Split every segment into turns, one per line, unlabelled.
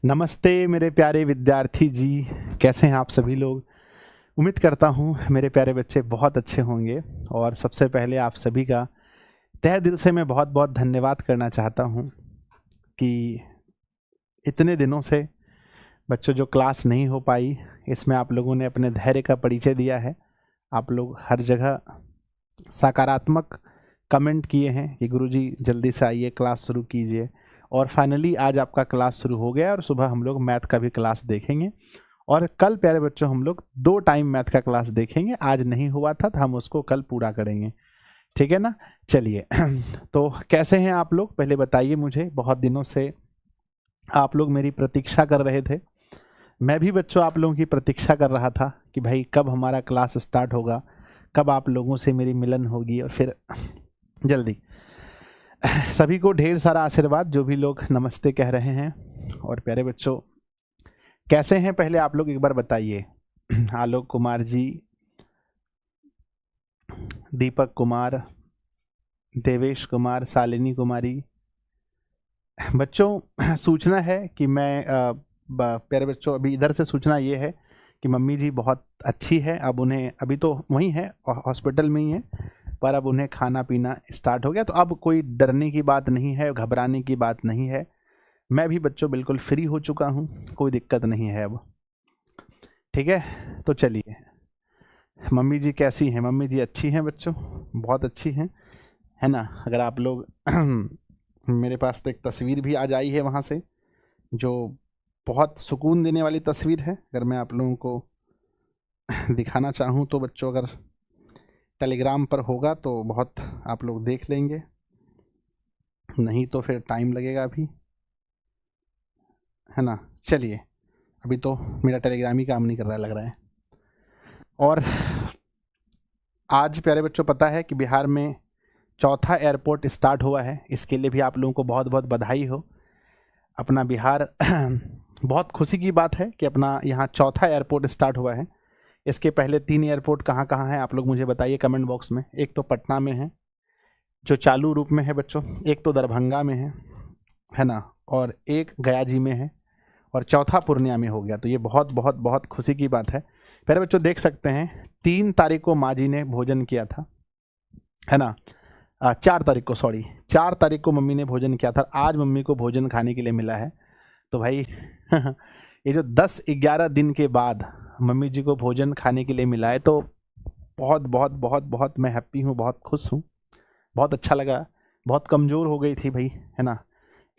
नमस्ते मेरे प्यारे विद्यार्थी जी, कैसे हैं आप सभी लोग। उम्मीद करता हूँ मेरे प्यारे बच्चे बहुत अच्छे होंगे। और सबसे पहले आप सभी का तहे दिल से मैं बहुत बहुत धन्यवाद करना चाहता हूँ कि इतने दिनों से बच्चों जो क्लास नहीं हो पाई, इसमें आप लोगों ने अपने धैर्य का परिचय दिया है। आप लोग हर जगह सकारात्मक कमेंट किए हैं कि गुरुजी जल्दी से आइए, क्लास शुरू कीजिए। और फाइनली आज आपका क्लास शुरू हो गया और सुबह हम लोग मैथ का भी क्लास देखेंगे। और कल प्यारे बच्चों हम लोग 2 टाइम मैथ का क्लास देखेंगे। आज नहीं हुआ था तो हम उसको कल पूरा करेंगे, ठीक है ना। चलिए तो कैसे हैं आप लोग, पहले बताइए मुझे। बहुत दिनों से आप लोग मेरी प्रतीक्षा कर रहे थे, मैं भी बच्चों आप लोगों की प्रतीक्षा कर रहा था कि भाई कब हमारा क्लास स्टार्ट होगा, कब आप लोगों से मेरी मिलन होगी। और फिर जल्दी सभी को ढेर सारा आशीर्वाद, जो भी लोग नमस्ते कह रहे हैं। और प्यारे बच्चों कैसे हैं पहले आप लोग एक बार बताइए। आलोक कुमार जी, दीपक कुमार, देवेश कुमार, शालिनी कुमारी। बच्चों सूचना है कि मैं प्यारे बच्चों अभी इधर से सूचना ये है कि मम्मी जी बहुत अच्छी है। अब उन्हें अभी तो वहीं है, हॉस्पिटल में ही है, पर अब उन्हें खाना पीना स्टार्ट हो गया। तो अब कोई डरने की बात नहीं है, घबराने की बात नहीं है। मैं भी बच्चों बिल्कुल फ्री हो चुका हूँ, कोई दिक्कत नहीं है अब, ठीक है। तो चलिए, मम्मी जी कैसी हैं? मम्मी जी अच्छी हैं बच्चों, बहुत अच्छी हैं, है ना। अगर आप लोग मेरे पास तो एक तस्वीर भी आज आई है वहाँ से, जो बहुत सुकून देने वाली तस्वीर है। अगर मैं आप लोगों को दिखाना चाहूँ तो बच्चों, अगर टेलीग्राम पर होगा तो बहुत आप लोग देख लेंगे, नहीं तो फिर टाइम लगेगा अभी, है ना। चलिए, अभी तो मेरा टेलीग्राम ही काम नहीं कर रहा लग रहा है। और आज प्यारे बच्चों पता है कि बिहार में चौथा एयरपोर्ट स्टार्ट हुआ है। इसके लिए भी आप लोगों को बहुत बहुत बधाई हो। अपना बिहार बहुत खुशी की बात है कि अपना यहाँ चौथा एयरपोर्ट स्टार्ट हुआ है। इसके पहले 3 एयरपोर्ट कहाँ कहाँ हैं आप लोग मुझे बताइए कमेंट बॉक्स में। एक तो पटना में है जो चालू रूप में है बच्चों, एक तो दरभंगा में है ना, और एक गया जी में है, और चौथा पूर्णिया में हो गया। तो ये बहुत बहुत बहुत खुशी की बात है। प्यारे बच्चों देख सकते हैं 3 तारीख को माँ जी ने भोजन किया था, है ना। 4 तारीख को, सॉरी 4 तारीख को मम्मी ने भोजन किया था। आज मम्मी को भोजन खाने के लिए मिला है। तो भाई ये जो 10-11 दिन के बाद मम्मी जी को भोजन खाने के लिए मिला है, तो बहुत बहुत बहुत बहुत मैं हैप्पी हूँ, बहुत खुश हूँ, बहुत अच्छा लगा। बहुत कमज़ोर हो गई थी भाई, है ना,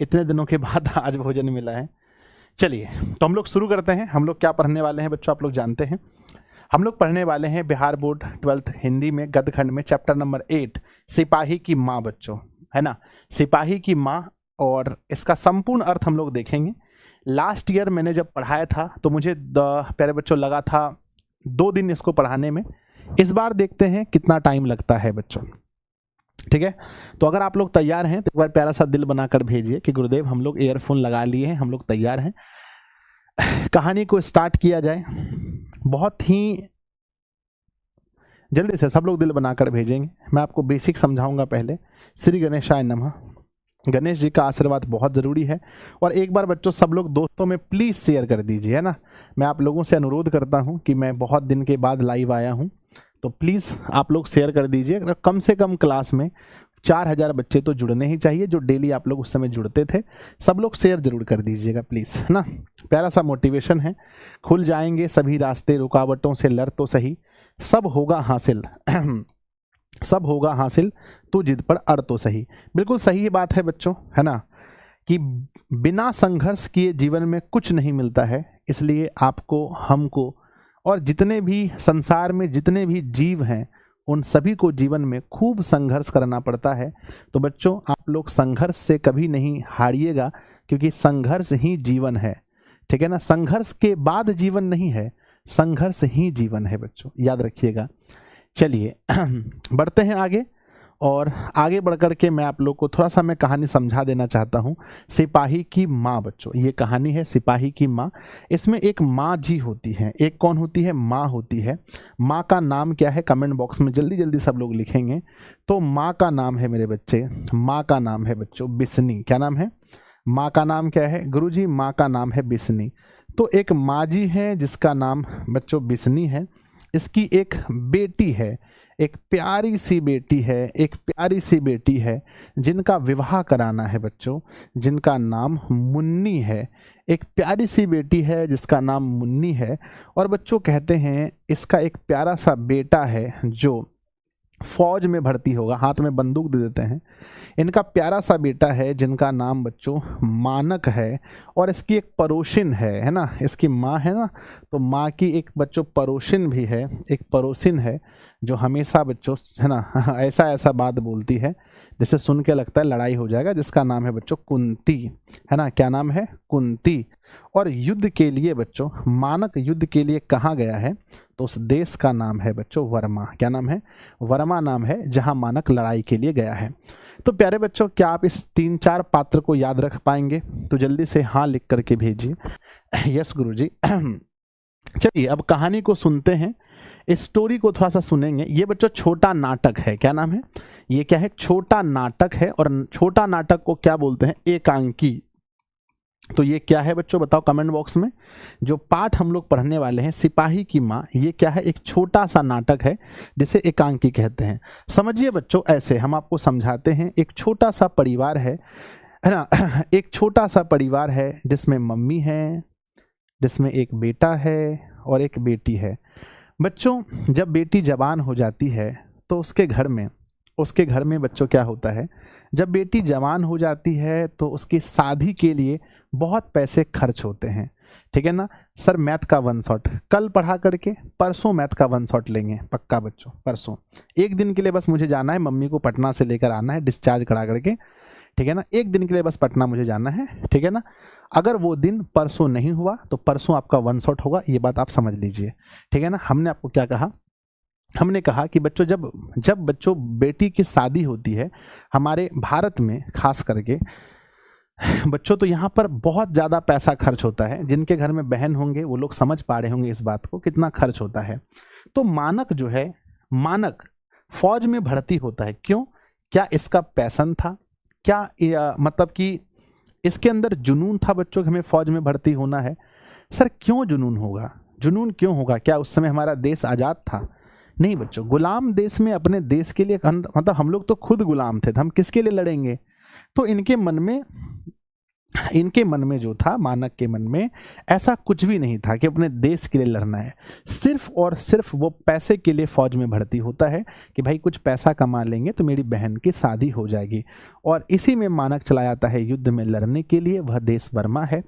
इतने दिनों के बाद आज भोजन मिला है। चलिए तो हम लोग शुरू करते हैं। हम लोग क्या पढ़ने वाले हैं बच्चों, आप लोग जानते हैं। हम लोग पढ़ने वाले हैं बिहार बोर्ड 12th हिंदी में गद्य खंड में चैप्टर नंबर 8 सिपाही की माँ बच्चों, है ना, सिपाही की माँ। और इसका संपूर्ण अर्थ हम लोग देखेंगे। लास्ट ईयर मैंने जब पढ़ाया था तो मुझे प्यारे बच्चों लगा था 2 दिन इसको पढ़ाने में। इस बार देखते हैं कितना टाइम लगता है बच्चों, ठीक है। तो अगर आप लोग तैयार हैं तो एक बार प्यारा सा दिल बनाकर भेजिए कि गुरुदेव हम लोग ईयरफोन लगा लिए हैं, हम लोग तैयार हैं। कहानी को स्टार्ट किया जाए। बहुत ही जल्दी से सब लोग दिल बनाकर भेजेंगे। मैं आपको बेसिक समझाऊंगा पहले। श्री गणेशाय नमः। गणेश जी का आशीर्वाद बहुत ज़रूरी है। और एक बार बच्चों सब लोग दोस्तों में प्लीज़ शेयर कर दीजिए, है ना। मैं आप लोगों से अनुरोध करता हूं कि मैं बहुत दिन के बाद लाइव आया हूं, तो प्लीज़ आप लोग शेयर कर दीजिए। कम से कम क्लास में 4000 बच्चे तो जुड़ने ही चाहिए, जो डेली आप लोग उस समय जुड़ते थे। सब लोग शेयर जरूर कर दीजिएगा प्लीज़, है ना। प्यारा सा मोटिवेशन है। खुल जाएंगे सभी रास्ते, रुकावटों से लड़ तो सही, सब होगा हासिल सब होगा हासिल, तू जिद पर अड़ तो सही। बिल्कुल सही बात है बच्चों, है ना, कि बिना संघर्ष किए जीवन में कुछ नहीं मिलता है। इसलिए आपको, हमको और जितने भी संसार में जितने भी जीव हैं, उन सभी को जीवन में खूब संघर्ष करना पड़ता है। तो बच्चों आप लोग संघर्ष से कभी नहीं हारिएगा, क्योंकि संघर्ष ही जीवन है, ठीक है ना। संघर्ष के बाद जीवन नहीं है, संघर्ष ही जीवन है बच्चों, याद रखिएगा। चलिए बढ़ते हैं आगे। और आगे बढ़कर के मैं आप लोग को थोड़ा सा मैं कहानी समझा देना चाहता हूँ। सिपाही की माँ बच्चों, ये कहानी है सिपाही की माँ। इसमें एक माँ जी होती है, एक कौन होती है, माँ होती है। माँ का नाम क्या है कमेंट बॉक्स में जल्दी जल्दी सब लोग लिखेंगे। तो माँ का नाम है मेरे बच्चे, माँ का नाम है बच्चों बिस्नी। क्या नाम है? माँ का नाम क्या है गुरुजी? माँ का नाम है बिस्नी। तो एक माँ जी है जिसका नाम बच्चों बिस्नी है, इसकी एक बेटी है, एक प्यारी सी बेटी है, एक प्यारी सी बेटी है जिनका विवाह कराना है बच्चों, जिनका नाम मुन्नी है। एक प्यारी सी बेटी है जिसका नाम मुन्नी है, और बच्चों कहते हैं इसका एक प्यारा सा बेटा है जो फौज में भर्ती होगा, हाथ में बंदूक दे देते हैं। इनका प्यारा सा बेटा है जिनका नाम बच्चों मानक है, और इसकी एक पड़ोसिन है ना, इसकी माँ है ना, तो माँ की एक बच्चों पड़ोसिन भी है, एक पड़ोसिन है जो हमेशा बच्चों है ना ऐसा ऐसा बात बोलती है जिसे सुन के लगता है लड़ाई हो जाएगा, जिसका नाम है बच्चों कुंती, है ना। क्या नाम है? कुंती। और युद्ध के लिए बच्चों, मानक युद्ध के लिए कहाँ गया है? तो उस देश का नाम है बच्चों वर्मा। क्या नाम है? वर्मा नाम है, जहाँ मानक लड़ाई के लिए गया है। तो प्यारे बच्चों, क्या आप इस 3-4 पात्र को याद रख पाएंगे? तो जल्दी से हाँ लिख करके भेजिए। यस गुरुजी। चलिए अब कहानी को सुनते हैं, इस स्टोरी को थोड़ा सा सुनेंगे। ये बच्चों छोटा नाटक है। क्या नाम है? ये क्या है? छोटा नाटक है। और छोटा नाटक को क्या बोलते हैं? एकांकी। तो ये क्या है बच्चों बताओ कमेंट बॉक्स में। जो पाठ हम लोग पढ़ने वाले हैं सिपाही की माँ, ये क्या है? एक छोटा सा नाटक है जिसे एकांकी कहते हैं। समझिए बच्चों, ऐसे हम आपको समझाते हैं। एक छोटा सा परिवार है ना, एक छोटा सा परिवार है जिसमें मम्मी है, जिसमें एक बेटा है और एक बेटी है। बच्चों जब बेटी जवान हो जाती है तो उसके घर में बच्चों क्या होता है? जब बेटी जवान हो जाती है तो उसकी शादी के लिए बहुत पैसे खर्च होते हैं, ठीक है ना। सर मैथ का 1 शॉट कल पढ़ा करके, परसों मैथ का 1 शॉट लेंगे पक्का बच्चों, परसों। एक दिन के लिए बस मुझे जाना है, मम्मी को पटना से लेकर आना है डिस्चार्ज करा करके, ठीक है ना। एक दिन के लिए बस पटना मुझे जाना है, ठीक है ना। अगर वो दिन परसों नहीं हुआ तो परसों आपका 1 शॉट होगा, ये बात आप समझ लीजिए, ठीक है ना। हमने आपको क्या कहा? हमने कहा कि बच्चों जब बच्चों बेटी की शादी होती है हमारे भारत में खास करके बच्चों, तो यहाँ पर बहुत ज़्यादा पैसा खर्च होता है। जिनके घर में बहन होंगे वो लोग समझ पा रहे होंगे इस बात को, कितना खर्च होता है। तो मानक जो है, मानक फौज में भर्ती होता है। क्यों? क्या इसका पैशन था? क्या मतलब कि इसके अंदर जुनून था बच्चों कि हमें फौज में भर्ती होना है? सर क्यों जुनून होगा? जुनून क्यों होगा? क्या उस समय हमारा देश आज़ाद था? नहीं बच्चों, गुलाम देश में अपने देश के लिए, मतलब हम लोग तो खुद गुलाम थे, तो हम किसके लिए लड़ेंगे? तो इनके मन में जो था, मानक के मन में ऐसा कुछ भी नहीं था कि अपने देश के लिए लड़ना है। सिर्फ और सिर्फ वो पैसे के लिए फौज में भर्ती होता है कि भाई कुछ पैसा कमा लेंगे तो मेरी बहन की शादी हो जाएगी। और इसी में मानक चला जाता है युद्ध में लड़ने के लिए। वह देश बर्मा है।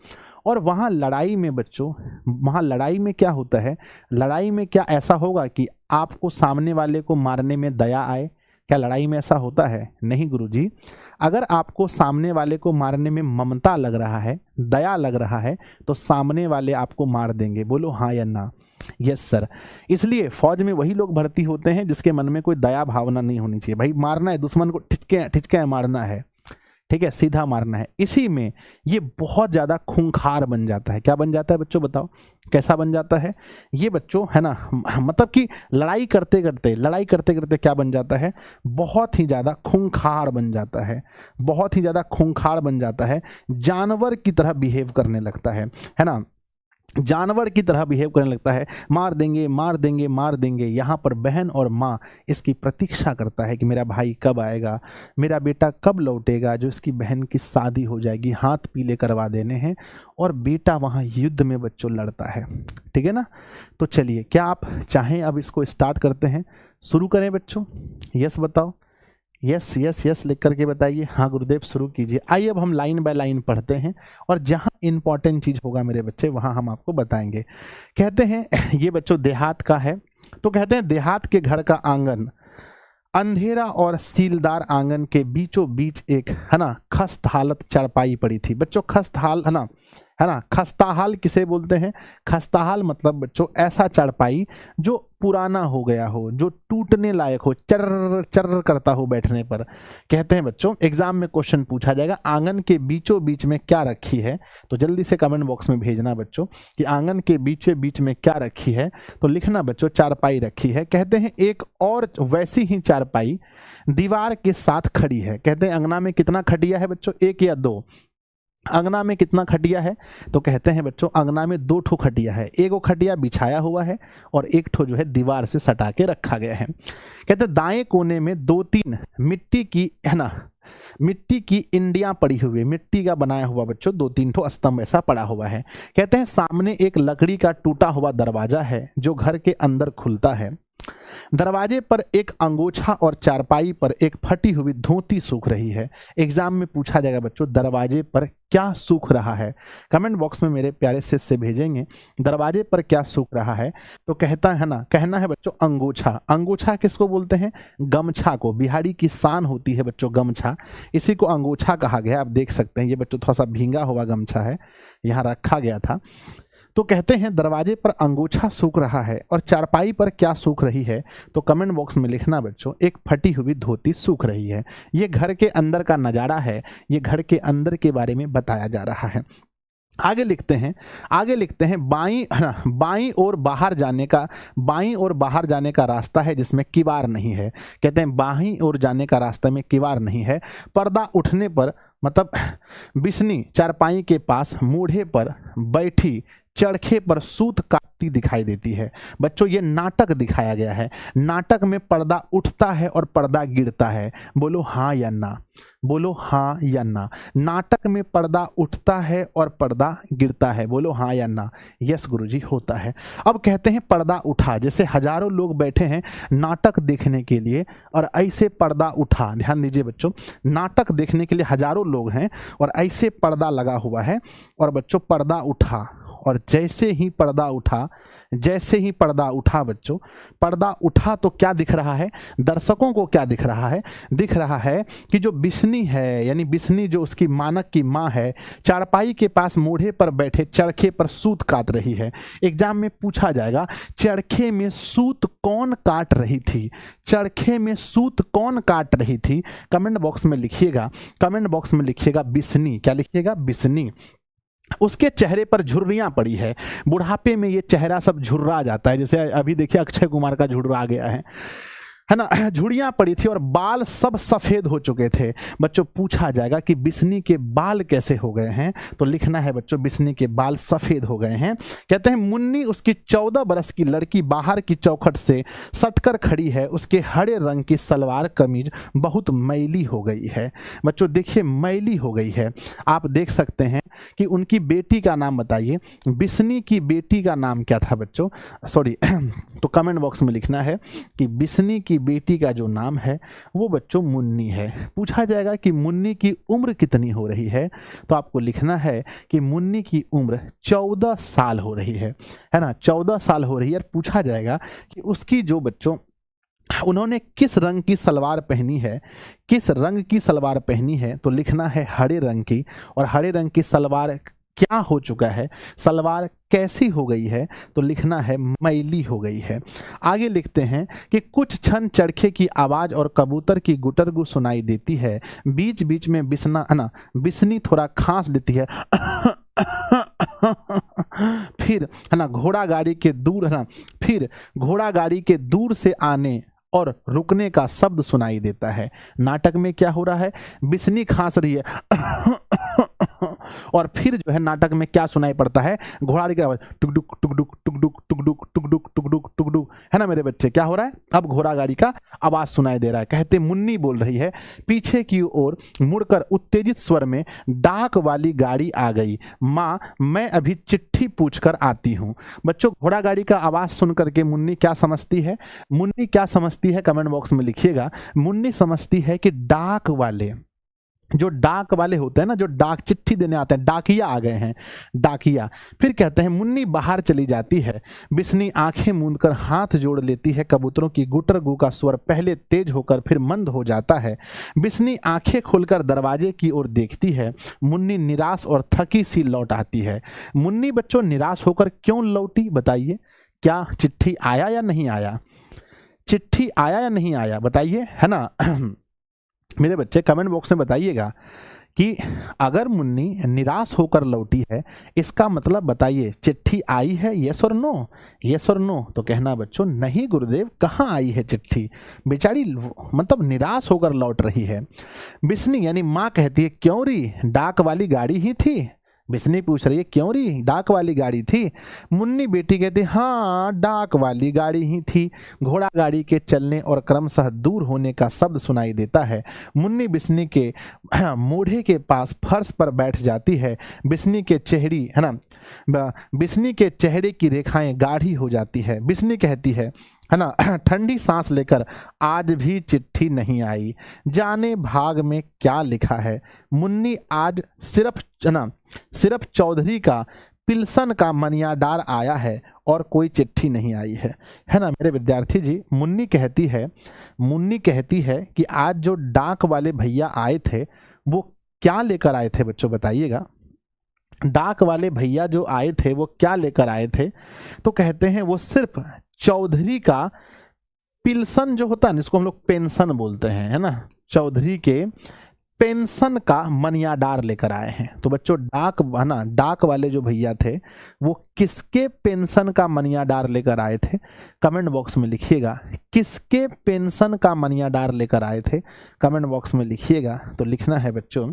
और वहाँ लड़ाई में बच्चों, वहाँ लड़ाई में क्या होता है? लड़ाई में क्या ऐसा होगा कि आपको सामने वाले को मारने में दया आए? क्या लड़ाई में ऐसा होता है? नहीं गुरुजी। अगर आपको सामने वाले को मारने में ममता लग रहा है, दया लग रहा है, तो सामने वाले आपको मार देंगे। बोलो हाँ या ना? Yes sir. इसलिए फौज में वही लोग भर्ती होते हैं जिसके मन में कोई दया भावना नहीं होनी चाहिए। भाई मारना है, दुश्मन को ठिचके मारना है, ठीक है, सीधा मारना है। इसी में ये बहुत ज़्यादा खूंखार बन जाता है। क्या बन जाता है बच्चों बताओ? कैसा बन जाता है ये बच्चों, है ना। मतलब कि लड़ाई करते करते क्या बन जाता है? बहुत ही ज़्यादा खूंखार बन जाता है, बहुत ही ज़्यादा खूंखार बन जाता है। जानवर की तरह बिहेव करने लगता है ना, जानवर की तरह बिहेव करने लगता है। मार देंगे मार देंगे मार देंगे। यहाँ पर बहन और माँ इसकी प्रतीक्षा करता है कि मेरा भाई कब आएगा, मेरा बेटा कब लौटेगा, जो इसकी बहन की शादी हो जाएगी, हाथ पीले करवा देने हैं। और बेटा वहाँ युद्ध में बच्चों लड़ता है, ठीक है ना। तो चलिए, क्या आप चाहें अब इसको स्टार्ट करते हैं, शुरू करें बच्चों? यस बताओ, यस यस यस लिख करके बताइए। हाँ गुरुदेव शुरू कीजिए। आइए अब हम लाइन बाय लाइन पढ़ते हैं, और जहाँ इंपॉर्टेंट चीज़ होगा मेरे बच्चे वहाँ हम आपको बताएंगे। कहते हैं ये बच्चों देहात का है। तो कहते हैं देहात के घर का आंगन अंधेरा और सीलदार आंगन के बीचों बीच एक, है ना, खस्त हालत चारपाई पड़ी थी। बच्चों खस्तहाल, है ना, खस्ताहाल किसे बोलते हैं? खस्ताहाल मतलब बच्चों ऐसा चारपाई जो पुराना हो गया हो, जो टूटने लायक हो, चर्र चर्र करता हो बैठने पर। कहते हैं बच्चों एग्जाम में क्वेश्चन पूछा जाएगा आंगन के बीचों बीच में क्या रखी है, तो जल्दी से कमेंट बॉक्स में भेजना बच्चों कि आंगन के बीचों बीच में क्या रखी है। तो लिखना बच्चों चारपाई रखी है। कहते हैं एक और वैसी ही चारपाई दीवार के साथ खड़ी है। कहते हैं अंगना में कितना खटिया है बच्चों? 1 या 2? अंगना में कितना खटिया है? तो कहते हैं बच्चों अंगना में 2 ठो खटिया है, एगो खटिया बिछाया हुआ है और एक ठो जो है दीवार से सटा के रखा गया है। कहते हैं दाएं कोने में 2-3 मिट्टी की, है ना, मिट्टी की इंडियां पड़ी हुई है, मिट्टी का बनाया हुआ बच्चों 2-3 ठो स्तंभ ऐसा पड़ा हुआ है। कहते हैं सामने एक लकड़ी का टूटा हुआ दरवाजा है जो घर के अंदर खुलता है। दरवाजे पर एक अंगोछा और चारपाई पर एक फटी हुई धोती सूख रही है। एग्जाम में पूछा जाएगा बच्चों दरवाजे पर क्या सूख रहा है? कमेंट बॉक्स में मेरे प्यारे से भेजेंगे दरवाजे पर क्या सूख रहा है। तो कहता है ना, कहना है बच्चों अंगोछा। अंगोछा किसको बोलते हैं? गमछा को। बिहारी की शान होती है बच्चों गमछा, इसी को अंगोछा कहा गया। आप देख सकते हैं ये बच्चों थोड़ा सा भींगा हुआ गमछा है, यहाँ रखा गया था। तो कहते हैं दरवाजे पर अंगोछा सूख रहा है और चारपाई पर क्या सूख रही है? तो कमेंट बॉक्स में लिखना बच्चों एक फटी हुई धोती सूख रही है। ये घर के अंदर का नज़ारा है, ये घर के अंदर के बारे में बताया जा रहा है। आगे लिखते हैं बाईं ओर बाहर जाने का रास्ता है जिसमें किवाड़ नहीं है। कहते हैं बाईं ओर जाने का रास्ता में किवाड़ नहीं है। पर्दा उठने पर मतलब बिस्नी चारपाई के पास मूढ़े पर बैठी चरखे पर सूत काटती दिखाई देती है। बच्चों ये नाटक दिखाया गया है। नाटक में पर्दा उठता है और पर्दा गिरता है। बोलो हाँ या ना, बोलो हाँ या ना। नाटक में पर्दा उठता है और पर्दा गिरता है। बोलो हाँ या ना। यस गुरुजी होता है। अब कहते हैं पर्दा उठा, जैसे हजारों लोग बैठे हैं नाटक देखने के लिए और ऐसे पर्दा उठा। ध्यान दीजिए बच्चों, नाटक देखने के लिए हजारों लोग हैं और ऐसे पर्दा लगा हुआ है और बच्चों पर्दा उठा। और जैसे ही पर्दा उठा बच्चों, पर्दा उठा तो क्या दिख रहा है? दर्शकों को क्या दिख रहा है? दिख रहा है कि जो बिस्नी है, यानी बिस्नी जो उसकी मानक की माँ है, चारपाई के पास मूढ़े पर बैठे चरखे पर सूत काट रही है। एग्जाम में पूछा जाएगा चरखे में सूत कौन काट रही थी? चरखे में सूत कौन काट रही थी? कमेंट बॉक्स में लिखिएगा बिस्नी। क्या लिखिएगा? बिस्नी। उसके चेहरे पर झुर्रियां पड़ी है। बुढ़ापे में ये चेहरा सब झुर्रा जाता है, जैसे अभी देखिए अक्षय कुमार का झुर्रा गया है ना, झुर्रियां पड़ी थी और बाल सब सफ़ेद हो चुके थे। बच्चों पूछा जाएगा कि बिस्नी के बाल कैसे हो गए हैं? तो लिखना है बच्चों बिस्नी के बाल सफ़ेद हो गए हैं। कहते हैं मुन्नी उसकी 14 बरस की लड़की बाहर की चौखट से सटकर खड़ी है। उसके हरे रंग की सलवार कमीज बहुत मैली हो गई है। बच्चों देखिए मैली हो गई है। आप देख सकते हैं कि उनकी बेटी का नाम बताइए। बिस्नी की बेटी का नाम क्या था बच्चों? सॉरी तो कमेंट बॉक्स में लिखना है कि बिस्नी की बेटी का जो नाम है वो बच्चों मुन्नी है। पूछा जाएगा कि मुन्नी की उम्र कितनी हो रही है? तो आपको लिखना है कि मुन्नी की उम्र 14 साल हो रही है ना, 14 साल हो रही है। और पूछा जाएगा कि उसकी जो बच्चों उन्होंने किस रंग की सलवार पहनी है? किस रंग की सलवार पहनी है? तो लिखना है हरे रंग की। और हरे रंग की सलवार क्या हो चुका है? सलवार कैसी हो गई है? तो लिखना है मैली हो गई है। आगे लिखते हैं कि कुछ क्षण चरखे की आवाज़ और कबूतर की गुटरगू सुनाई देती है। बीच बीच में बिस्नी थोड़ा खांस देती है फिर घोड़ा गाड़ी के दूर से आने और रुकने का शब्द सुनाई देता है। नाटक में क्या हो रहा है? बिस्नी खांस रही है और फिर जो है नाटक में क्या सुनाई पड़ता है? घोड़ा की आवाज टुकडुक टुकडुक टुकडुक टुकडुक टुकडुक टुकडुक टुकडुक, है ना मेरे बच्चे? क्या हो रहा है? अब घोड़ा गाड़ी का आवाज सुनाई दे रहा है। कहते मुन्नी बोल रही है पीछे की ओर मुड़कर उत्तेजित स्वर में, डाक वाली गाड़ी आ गई माँ, मैं अभी चिट्ठी पूछकर आती हूँ। बच्चों घोड़ा गाड़ी का आवाज सुन करके मुन्नी क्या समझती है? मुन्नी क्या समझती है? कमेंट बॉक्स में लिखिएगा। मुन्नी समझती है कि डाक वाले होते हैं ना, जो डाक चिट्ठी देने आते हैं, डाकिया आ गए हैं, डाकिया। फिर कहते हैं मुन्नी बाहर चली जाती है। बिस्नी आंखें मूंदकर हाथ जोड़ लेती है। कबूतरों की गुटरगू का स्वर पहले तेज होकर फिर मंद हो जाता है। बिस्नी आंखें खोलकर दरवाजे की ओर देखती है। मुन्नी निराश और थकी सी लौट आती है। मुन्नी बच्चों निराश होकर क्यों लौटी बताइए? क्या चिट्ठी आया या नहीं आया? चिट्ठी आया या नहीं आया बताइए, है ना मेरे बच्चे? कमेंट बॉक्स में बताइएगा कि अगर मुन्नी निराश होकर लौटी है, इसका मतलब बताइए चिट्ठी आई है, यस और नो? यस और नो? तो कहना बच्चों नहीं गुरुदेव, कहाँ आई है चिट्ठी, बेचारी मतलब निराश होकर लौट रही है। बिस्नी यानी माँ कहती है क्यों री, डाक वाली गाड़ी ही थी? बिस्नी पूछ रही है क्यों री, डाक वाली गाड़ी थी? मुन्नी बेटी कहती हाँ डाक वाली गाड़ी ही थी। घोड़ा गाड़ी के चलने और क्रमशः दूर होने का शब्द सुनाई देता है। मुन्नी बिस्नी के मोढ़े के पास फर्श पर बैठ जाती है। बिस्नी के चेहरे है ना, बिस्नी के चेहरे की रेखाएं गाढ़ी हो जाती है। बिस्नी कहती है ना, ठंडी सांस लेकर आज भी चिट्ठी नहीं आई, जाने भाग में क्या लिखा है। मुन्नी आज सिर्फ चौधरी का पिल्सन का मनियादार आया है और कोई चिट्ठी नहीं आई है ना मेरे विद्यार्थी जी। मुन्नी कहती है कि आज जो डाक वाले भैया आए थे वो क्या लेकर आए थे बच्चों, बताइएगा। डाक वाले भैया जो आए थे वो क्या लेकर आए थे? तो कहते हैं वो सिर्फ चौधरी का पिल्सन जो होता है ना, इसको हम लोग पेंशन बोलते हैं, है ना, चौधरी के पेंशन का मनियादार लेकर आए हैं। तो बच्चों डाक है ना, डाक वाले जो भैया थे वो किसके पेंशन का मनियादार लेकर आए थे? कमेंट बॉक्स में लिखिएगा, किसके पेंशन का मनियादार लेकर आए थे, कमेंट बॉक्स में लिखिएगा। तो लिखना है बच्चों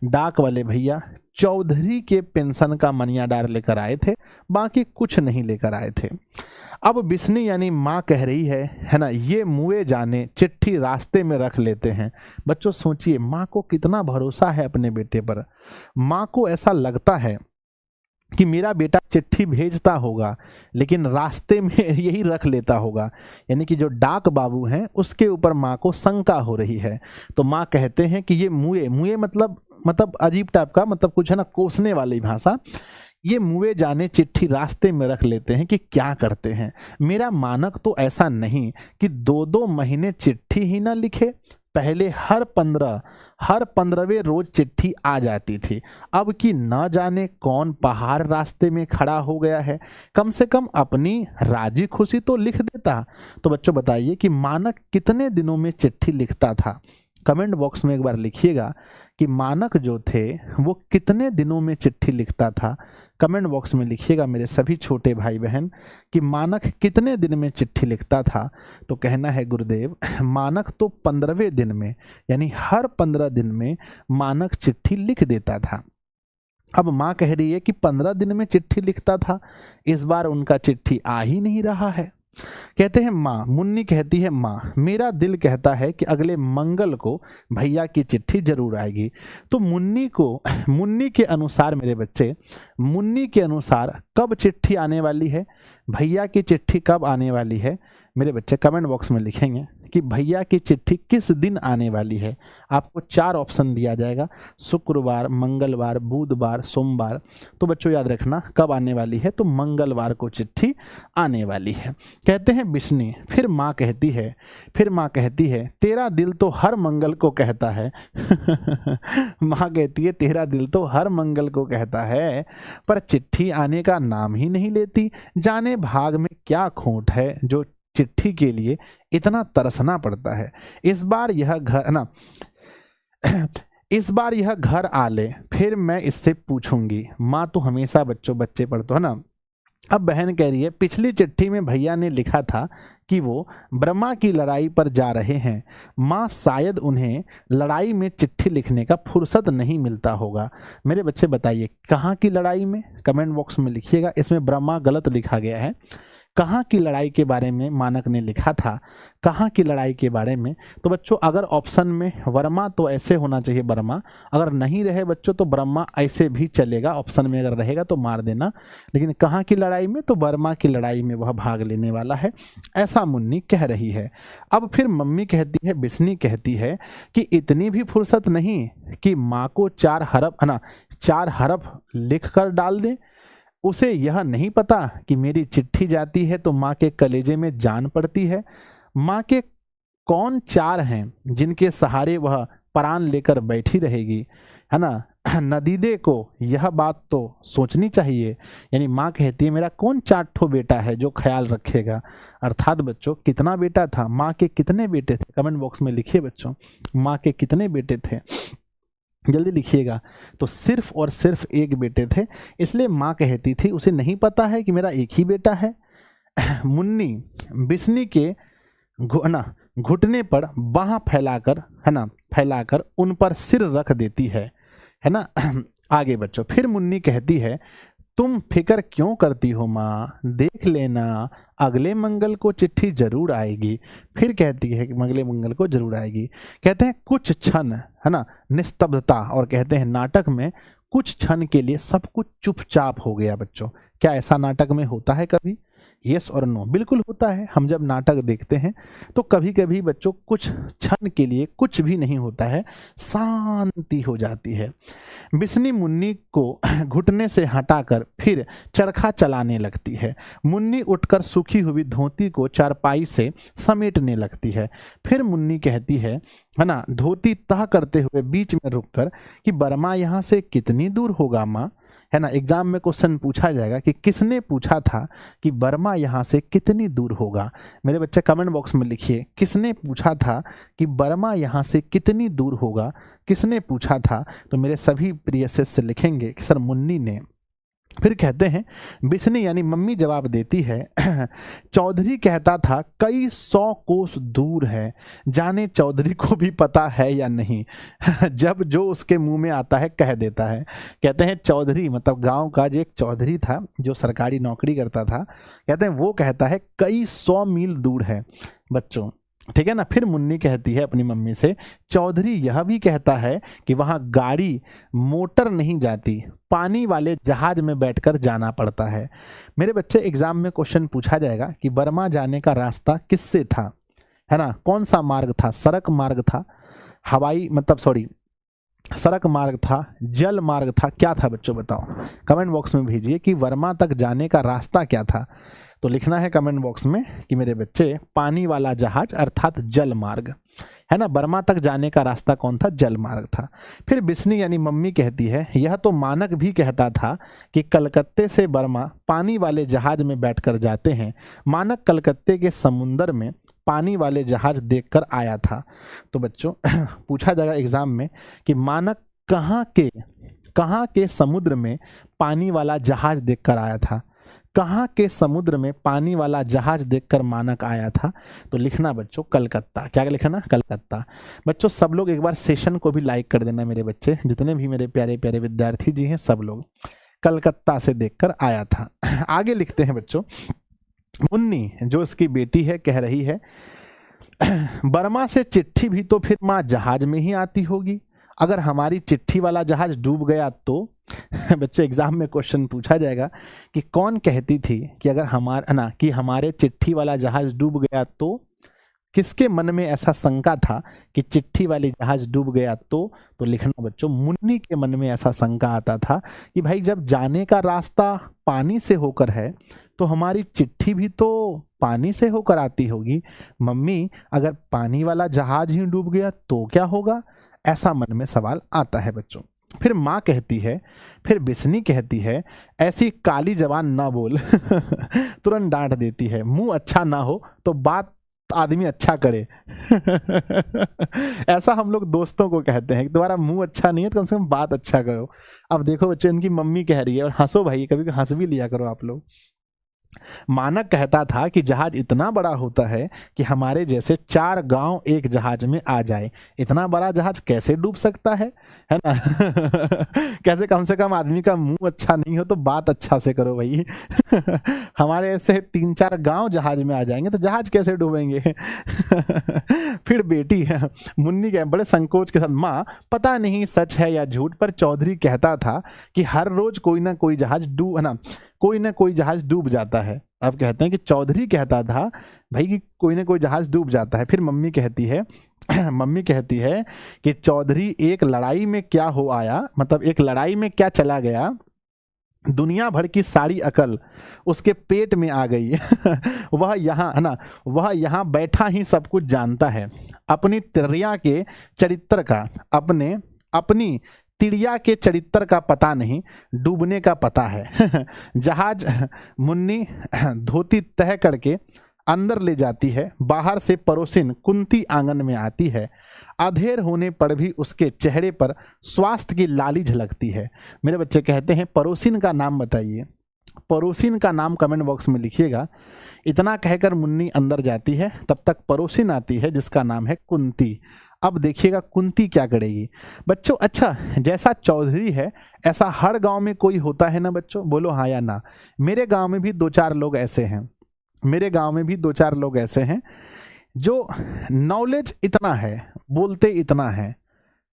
डाक वाले भैया चौधरी के पेंशन का मनियादार लेकर आए थे, बाकी कुछ नहीं लेकर आए थे। अब बिस्नी यानी माँ कह रही है ना, ये मुए जाने चिट्ठी रास्ते में रख लेते हैं। बच्चों सोचिए माँ को कितना भरोसा है अपने बेटे पर। माँ को ऐसा लगता है कि मेरा बेटा चिट्ठी भेजता होगा लेकिन रास्ते में यही रख लेता होगा, यानी कि जो डाक बाबू हैं उसके ऊपर माँ को शंका हो रही है। तो माँ कहते हैं कि ये मुए मतलब अजीब टाइप का, मतलब कुछ है ना कोसने वाली भाषा, ये मुए जाने चिट्ठी रास्ते में रख लेते हैं कि क्या करते हैं। मेरा मानक तो ऐसा नहीं कि 2-2 महीने चिट्ठी ही ना लिखे, पहले हर 15वें रोज चिट्ठी आ जाती थी, अब कि न जाने कौन पहाड़ रास्ते में खड़ा हो गया है, कम से कम अपनी राजी खुशी तो लिख देता। तो बच्चों बताइए कि मानक कितने दिनों में चिट्ठी लिखता था? कमेंट बॉक्स में एक बार लिखिएगा कि मानक जो थे वो कितने दिनों में चिट्ठी लिखता था। कमेंट बॉक्स में लिखिएगा मेरे सभी छोटे भाई बहन कि मानक कितने दिन में चिट्ठी लिखता था। तो कहना है गुरुदेव मानक तो 15वें दिन में, यानी हर 15 दिन में मानक चिट्ठी लिख देता था। अब माँ कह रही है कि 15 दिन में चिट्ठी लिखता था, इस बार उनका चिट्ठी आ ही नहीं रहा है। कहते हैं माँ, मुन्नी कहती है माँ मेरा दिल कहता है कि अगले मंगल को भैया की चिट्ठी जरूर आएगी। तो मुन्नी के अनुसार मेरे बच्चे, मुन्नी के अनुसार कब चिट्ठी आने वाली है, भैया की चिट्ठी कब आने वाली है मेरे बच्चे? कमेंट बॉक्स में लिखेंगे कि भैया की चिट्ठी किस दिन आने वाली है। आपको 4 ऑप्शन दिया जाएगा, शुक्रवार, मंगलवार, बुधवार, सोमवार। तो बच्चों याद रखना कब आने वाली है, तो मंगलवार को चिट्ठी आने वाली है। कहते हैं बिस्नी, फिर माँ कहती है तेरा दिल तो हर मंगल को कहता है माँ कहती है तेरा दिल तो हर मंगल को कहता है, पर चिट्ठी आने का नाम ही नहीं लेती। जाने भाग में क्या खोट है जो चिट्ठी के लिए इतना तरसना पड़ता है। इस बार यह घर आ ले, फिर मैं इससे पूछूंगी। माँ तो हमेशा बच्चे पर तो है ना। अब बहन कह रही है पिछली चिट्ठी में भैया ने लिखा था कि वो ब्रह्मा की लड़ाई पर जा रहे हैं। माँ शायद उन्हें लड़ाई में चिट्ठी लिखने का फुर्सत नहीं मिलता होगा। मेरे बच्चे बताइए कहाँ की लड़ाई में? कमेंट बॉक्स में लिखिएगा। इसमें ब्रह्मा गलत लिखा गया है। कहाँ की लड़ाई के बारे में मानक ने लिखा था, कहाँ की लड़ाई के बारे में? तो बच्चों अगर ऑप्शन में वर्मा तो ऐसे होना चाहिए वर्मा, अगर नहीं रहे बच्चों तो ब्रह्मा ऐसे भी चलेगा, ऑप्शन में अगर रहेगा तो मार देना। लेकिन कहाँ की लड़ाई में? तो वर्मा की लड़ाई में वह भाग लेने वाला है, ऐसा मुन्नी कह रही है। अब फिर मम्मी कहती है, बिस्नी कहती है कि इतनी भी फुर्सत नहीं कि माँ को 4 हरफ लिख कर डाल दें। उसे यह नहीं पता कि मेरी चिट्ठी जाती है तो माँ के कलेजे में जान पड़ती है। माँ के कौन 4 हैं जिनके सहारे वह प्राण लेकर बैठी रहेगी, है ना। नदीदे को यह बात तो सोचनी चाहिए। यानी माँ कहती है मेरा कौन 4 ठो बेटा है जो ख्याल रखेगा। अर्थात बच्चों कितना बेटा था, माँ के कितने बेटे थे? कमेंट बॉक्स में लिखिए बच्चों, माँ के कितने बेटे थे। जल्दी लिखिएगा। तो सिर्फ और सिर्फ एक बेटे थे, इसलिए माँ कहती थी उसे नहीं पता है कि मेरा एक ही बेटा है। मुन्नी बिस्नी के घुटने पर बाह फैलाकर, है ना, फैलाकर उन पर सिर रख देती है ना। आगे बच्चों, फिर मुन्नी कहती है तुम फिक्र क्यों करती हो माँ, देख लेना अगले मंगल को चिट्ठी जरूर आएगी। फिर कहती है कि अगले मंगल को जरूर आएगी। कहते हैं कुछ क्षण, है ना, निस्तब्धता, और कहते हैं नाटक में कुछ क्षण के लिए सब कुछ चुपचाप हो गया। बच्चों, क्या ऐसा नाटक में होता है कभी? यस और नो, बिल्कुल होता है। हम जब नाटक देखते हैं तो कभी कभी बच्चों कुछ क्षण के लिए कुछ भी नहीं होता है, शांति हो जाती है। बिस्नी मुन्नी को घुटने से हटाकर फिर चरखा चलाने लगती है। मुन्नी उठकर सूखी हुई धोती को चारपाई से समेटने लगती है। फिर मुन्नी कहती है ना, धोती तह करते हुए बीच में रुककर कि बर्मा यहाँ से कितनी दूर होगा माँ, है ना। एग्जाम में क्वेश्चन पूछा जाएगा कि किसने पूछा था कि बर्मा यहाँ से कितनी दूर होगा। मेरे बच्चे कमेंट बॉक्स में लिखिए, किसने पूछा था कि बर्मा यहाँ से कितनी दूर होगा, किसने पूछा था। तो मेरे सभी प्रिय शिष्य लिखेंगे कि सर मुन्नी ने। फिर कहते हैं बिस्नी यानी मम्मी जवाब देती है चौधरी कहता था कई 100 कोस दूर है, जाने चौधरी को भी पता है या नहीं। जब जो उसके मुंह में आता है कह देता है। कहते हैं चौधरी मतलब गांव का जो एक चौधरी था जो सरकारी नौकरी करता था, कहते हैं वो कहता है कई 100 मील दूर है बच्चों, ठीक है ना। फिर मुन्नी कहती है अपनी मम्मी से चौधरी यह भी कहता है कि वहां गाड़ी मोटर नहीं जाती, पानी वाले जहाज में बैठकर जाना पड़ता है। मेरे बच्चे एग्जाम में क्वेश्चन पूछा जाएगा कि बर्मा जाने का रास्ता किससे था, है ना, कौन सा मार्ग था, सड़क मार्ग था, हवाई मतलब सॉरी सड़क मार्ग था, जल मार्ग था, क्या था बच्चों बताओ। कमेंट बॉक्स में भेजिए कि वर्मा तक जाने का रास्ता क्या था। तो लिखना है कमेंट बॉक्स में कि मेरे बच्चे पानी वाला जहाज अर्थात जल मार्ग, है ना। बर्मा तक जाने का रास्ता कौन था, जल मार्ग था। फिर बिस्नी यानी मम्मी कहती है यह तो मानक भी कहता था कि कलकत्ते से बर्मा पानी वाले जहाज में बैठकर जाते हैं। मानक कलकत्ते के समुंदर में पानी वाले जहाज देखकर आया था। तो बच्चों पूछा जाएगा एग्जाम में कि मानक कहाँ के समुद्र में पानी वाला जहाज देखकर आया था, कहाँ के समुद्र में पानी वाला जहाज देखकर मानक आया था। तो लिखना बच्चों कलकत्ता, क्या लिखना, कलकत्ता। बच्चों सब लोग एक बार सेशन को भी लाइक कर देना मेरे बच्चे, जितने भी मेरे प्यारे प्यारे विद्यार्थी जी हैं सब लोग, कलकत्ता से देखकर आया था। आगे लिखते हैं बच्चों, मुन्नी जो इसकी बेटी है कह रही है बर्मा से चिट्ठी भी तो फिर माँ जहाज में ही आती होगी, अगर हमारी चिट्ठी वाला जहाज डूब गया तो। बच्चे एग्जाम में क्वेश्चन पूछा जाएगा कि कौन कहती थी कि अगर हमारे चिट्ठी वाला जहाज डूब गया तो, किसके मन में ऐसा शंका था कि चिट्ठी वाली जहाज डूब गया तो लिखना बच्चों मुन्नी के मन में ऐसा शंका आता था कि भाई जब जाने का रास्ता पानी से होकर है तो हमारी चिट्ठी भी तो पानी से होकर आती होगी। मम्मी अगर पानी वाला जहाज ही डूब गया तो क्या होगा, ऐसा मन में सवाल आता है बच्चों। फिर माँ कहती है, फिर बिस्नी कहती है ऐसी काली जबान ना बोल तुरंत डांट देती है, मुंह अच्छा ना हो तो बात आदमी अच्छा करे। ऐसा हम लोग दोस्तों को कहते हैं कि तुम्हारा मुंह अच्छा नहीं है तो कम से कम बात अच्छा करो। अब देखो बच्चे इनकी मम्मी कह रही है, और हंसो भाई, कभी हंस भी लिया करो आप लोग। मानक कहता था कि जहाज इतना बड़ा होता है कि हमारे जैसे 4 गांव एक जहाज में आ जाए, इतना बड़ा जहाज कैसे डूब सकता है ना। कैसे, कम से कम आदमी का मुंह अच्छा नहीं हो तो बात अच्छा से करो भाई। हमारे ऐसे 3-4 गांव जहाज में आ जाएंगे तो जहाज कैसे डूबेंगे। फिर बेटी मुन्नी के बड़े संकोच के साथ, माँ पता नहीं सच है या झूठ, पर चौधरी कहता था कि हर रोज कोई ना कोई जहाज डूब जाता है। अब कहते हैं कि चौधरी कहता था भाई कि कोई ना कोई जहाज डूब जाता है। फिर मम्मी कहती है कि चौधरी एक लड़ाई में क्या हो आया, मतलब एक लड़ाई में क्या चला गया, दुनिया भर की सारी अकल उसके पेट में आ गई। वह यहाँ बैठा ही सब कुछ जानता है, अपनी तिरिया के चरित्र का अपनी तिड़िया के चरित्र का पता नहीं, डूबने का पता है। जहाज मुन्नी धोती तह करके अंदर ले जाती है। बाहर से पड़ोसिन कुंती आंगन में आती है। अधेर होने पर भी उसके चेहरे पर स्वास्थ्य की लाली झलकती है। मेरे बच्चे कहते हैं पड़ोसिन का नाम बताइए, पड़ोसिन का नाम कमेंट बॉक्स में लिखिएगा। इतना कहकर मुन्नी अंदर जाती है, तब तक पड़ोसिन आती है जिसका नाम है कुंती। अब देखिएगा कुंती क्या करेगी बच्चों। अच्छा, जैसा चौधरी है ऐसा हर गांव में कोई होता है ना बच्चों, बोलो हाँ या ना। मेरे गांव में भी दो चार लोग ऐसे हैं, मेरे गांव में भी दो चार लोग ऐसे हैं जो नॉलेज इतना है, बोलते इतना है